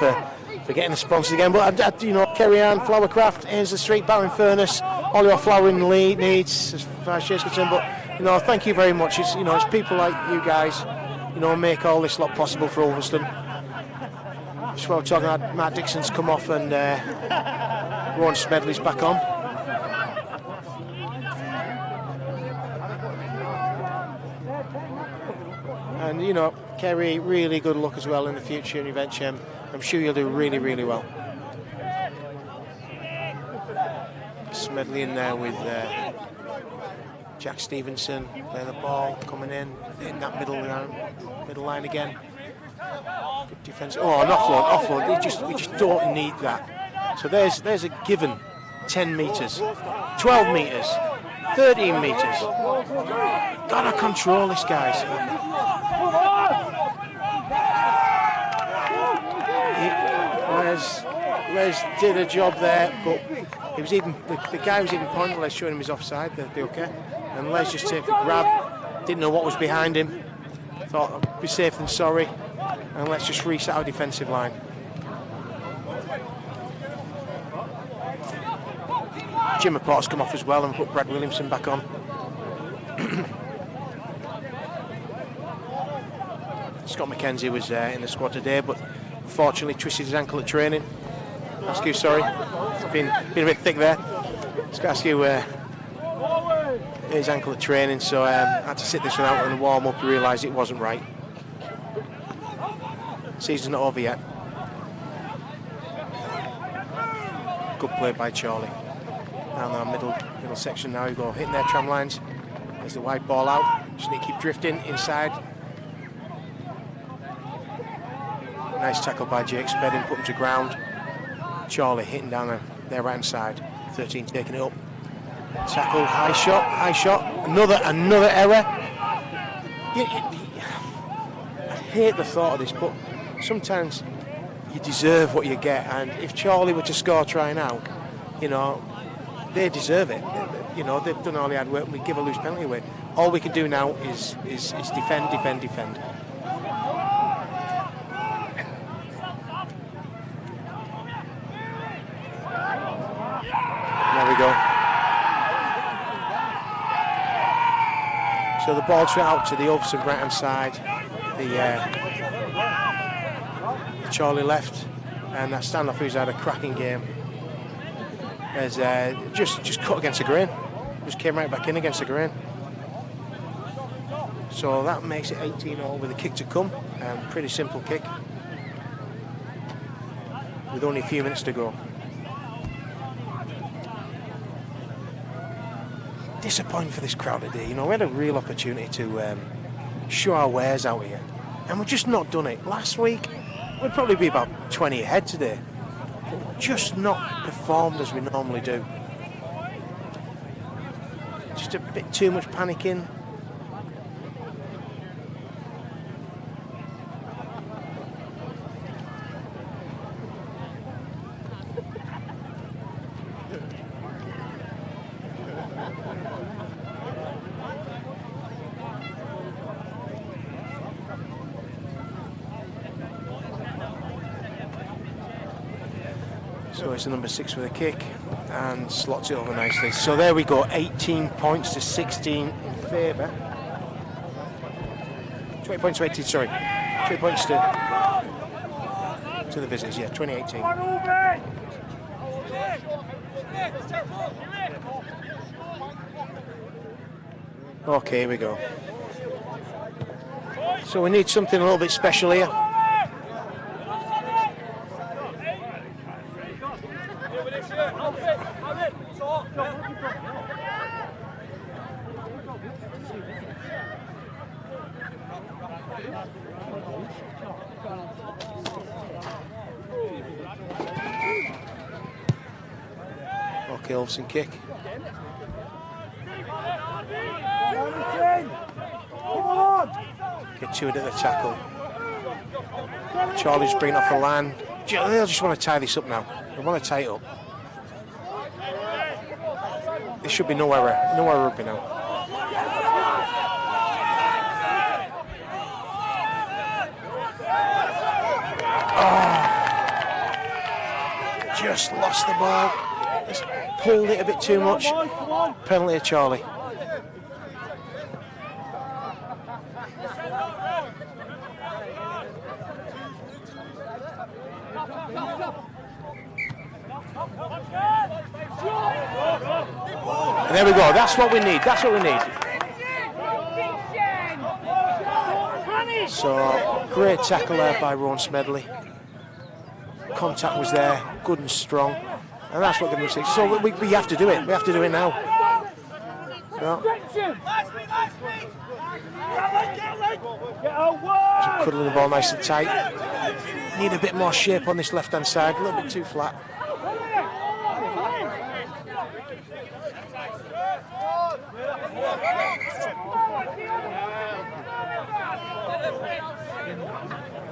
for getting the sponsors again, but you know, Kerry Ann, Flowercraft, here's the Street Battling Furnace, all your flowering needs as far as she's concerned. But you know, thank you very much. It's, you know, it's people like you guys, you know, make all this lot possible for Ulverston. Just while we're talking about Matt Dixon's come off and Ron Smedley's back on. you know, Kerry, really good luck as well in the future in Eventually. I'm sure you'll do really, really well. Smedley in there with Jack Stevenson. There the ball coming in that middle line again. Good defence. Oh, an offload. We just don't need that. So there's a given 10 metres, 12 metres, 13 metres. Gotta control this, guys. Les did a job there, but it was even the guy was even pointing Les, showing him his offside. The okay, and Les just took a grab. Didn't know what was behind him. Thought I'd be safe than sorry, and let's just reset our defensive line. Jim McPort's come off as well and put Brad Williamson back on. Scott McKenzie was in the squad today, but unfortunately twisted his ankle at training. Askew, sorry, it's been a bit thick there. Askew his ankle at training, so I had to sit this one out and warm up and realise it wasn't right. Season's not over yet. Good play by Chorley. Down our middle section now, you go hitting their tram lines. There's the wide ball out. Just need to keep drifting inside. Nice tackle by Jake Spedding, put him to ground. Chorley hitting down their right hand side. 13 taking it up. Tackle, high shot. Another error. I hate the thought of this, but sometimes you deserve what you get. And if Chorley were to score trying out, you know, they deserve it. You know, they've done all the hard work. We give a loose penalty away. All we can do now is defend. There we go. So the ball straight out to the Ulverston right hand side. The Chorley left, and that standoff who's had a cracking game has just cut against the grain. Just came right back in against the grain. So that makes it 18-all with a kick to come. Pretty simple kick. With only a few minutes to go. Disappointing for this crowd today. You know, we had a real opportunity to show our wares out here, and we've just not done it. Last week, we'd probably be about 20 ahead today. But we've just not performed as we normally do. Just a bit too much panicking. So it's the number 6 with a kick and slots it over nicely. So there we go, 18 points to 16 in favour. 20 points to 18, sorry. 20 points to the visitors, yeah, 2018. Okay, here we go. So we need something a little bit special here. Okay, Ulverston kick. Get to it at the tackle. Charlie's bringing off the line. They'll just want to tie this up now. They want to tie it up. There should be no error rugby now. Oh, just lost the ball. Just pulled it a bit too much. Penalty to Chorley. And there we go. That's what we need. That's what we need. So great tackle there by Rowan Smedley. Contact was there, good and strong, and that's what gives us 6. So we have to do it. We have to do it now. No. Cuddling the ball nice and tight. Need a bit more shape on this left-hand side. A little bit too flat.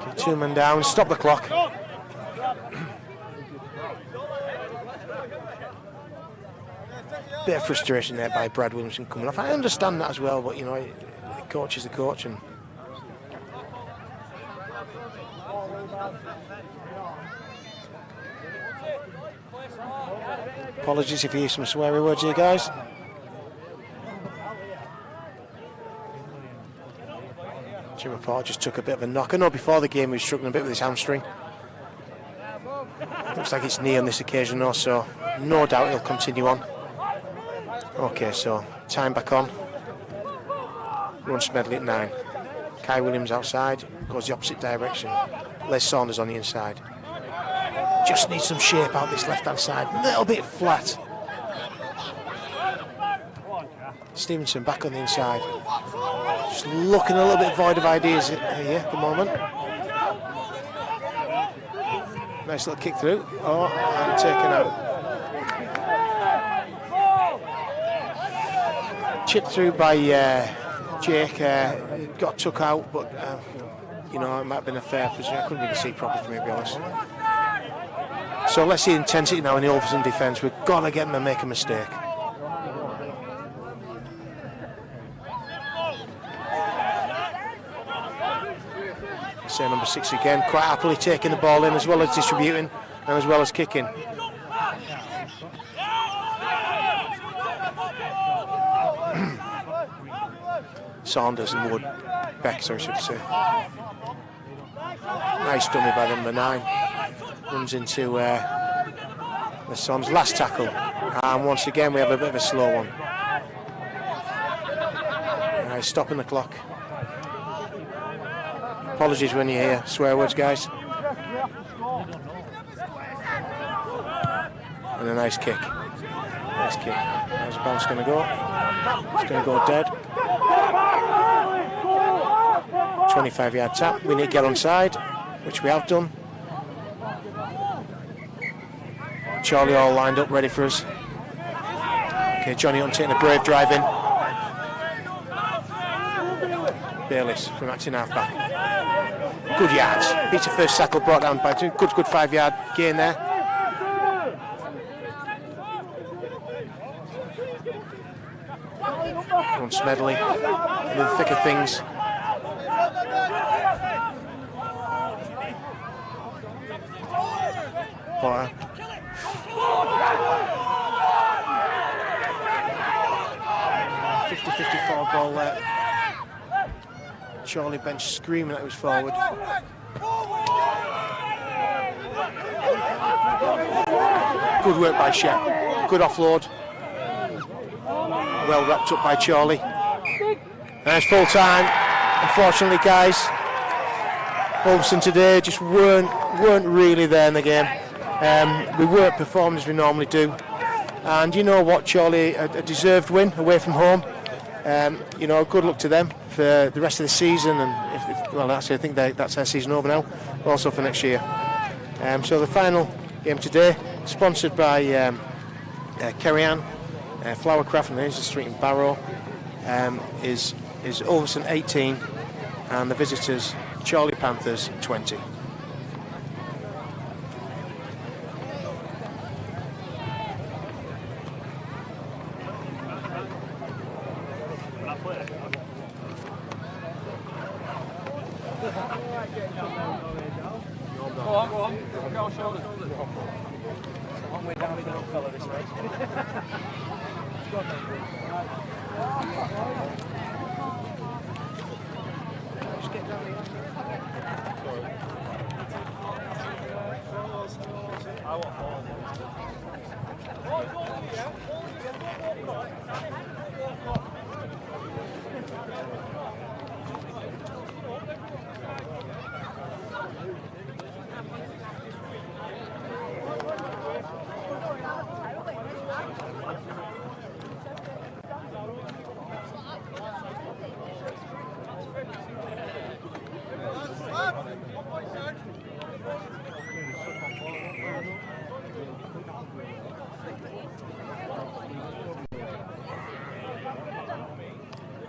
Okay, 2 men down. Stop the clock. Bit of frustration there by Brad Williamson coming off. I understand that as well, but you know, the coach is the coach, and apologies if you hear some sweary words here, guys. Jim Paul just took a bit of a knock. I know before the game he was struggling a bit with his hamstring. Looks like it's knee on this occasion though, so no doubt he'll continue on. Okay, so time back on. Rowan Smedley at 9. Kai Williams outside, goes the opposite direction. Les Saunders on the inside. Just needs some shape out this left-hand side. A little bit flat. Stevenson back on the inside. Just looking a little bit void of ideas here at the moment. Nice little kick through. Oh, and taken out. Chipped through by Jake, got took out, but you know, it might have been a fair position. I couldn't really see properly for me, to be honest. So let's see intensity now in the Ulverston defence. We've got to get them to make a mistake. Say number 6 again, quite happily taking the ball in as well as distributing and as well as kicking. Saunders and Wood. Beck, sorry, should I say. Nice dummy by number 9. Runs into the Saunders. Last tackle. And once again, we have a bit of a slow one. Nice, stopping the clock. Apologies when you hear swear words, guys. And a nice kick. Nice kick. How's the bounce going to go? It's going to go dead. 25-yard tap. We need to get onside, which we have done. Chorley all lined up, ready for us. Okay, Johnny Hunt taking a brave drive in. Bayliss from acting half-back. Good yards. Beats the first tackle, brought down by 2. Good 5-yard gain there. Ron Smedley in the thick of things. Potter. .50-54 ball there. Chorley bench screaming that he was forward. Good work by Shep. Good offload. Well wrapped up by Chorley. And it's full time. Unfortunately, guys, Ulverston today just weren't really there in the game. We weren't performing as we normally do. And you know what, Chorley, a deserved win away from home. You know, good luck to them for the rest of the season, and well, actually, I think that's their season over now. Also for next year. So the final game today, sponsored by Kerry-Ann, Flowercraft and Angel Street in Barrow, is Ulverston 18, and the visitors Chorley Panthers 20. Go on. Go on, shoulder. It's a long way down for the fella this way. Just get down here. I want 4.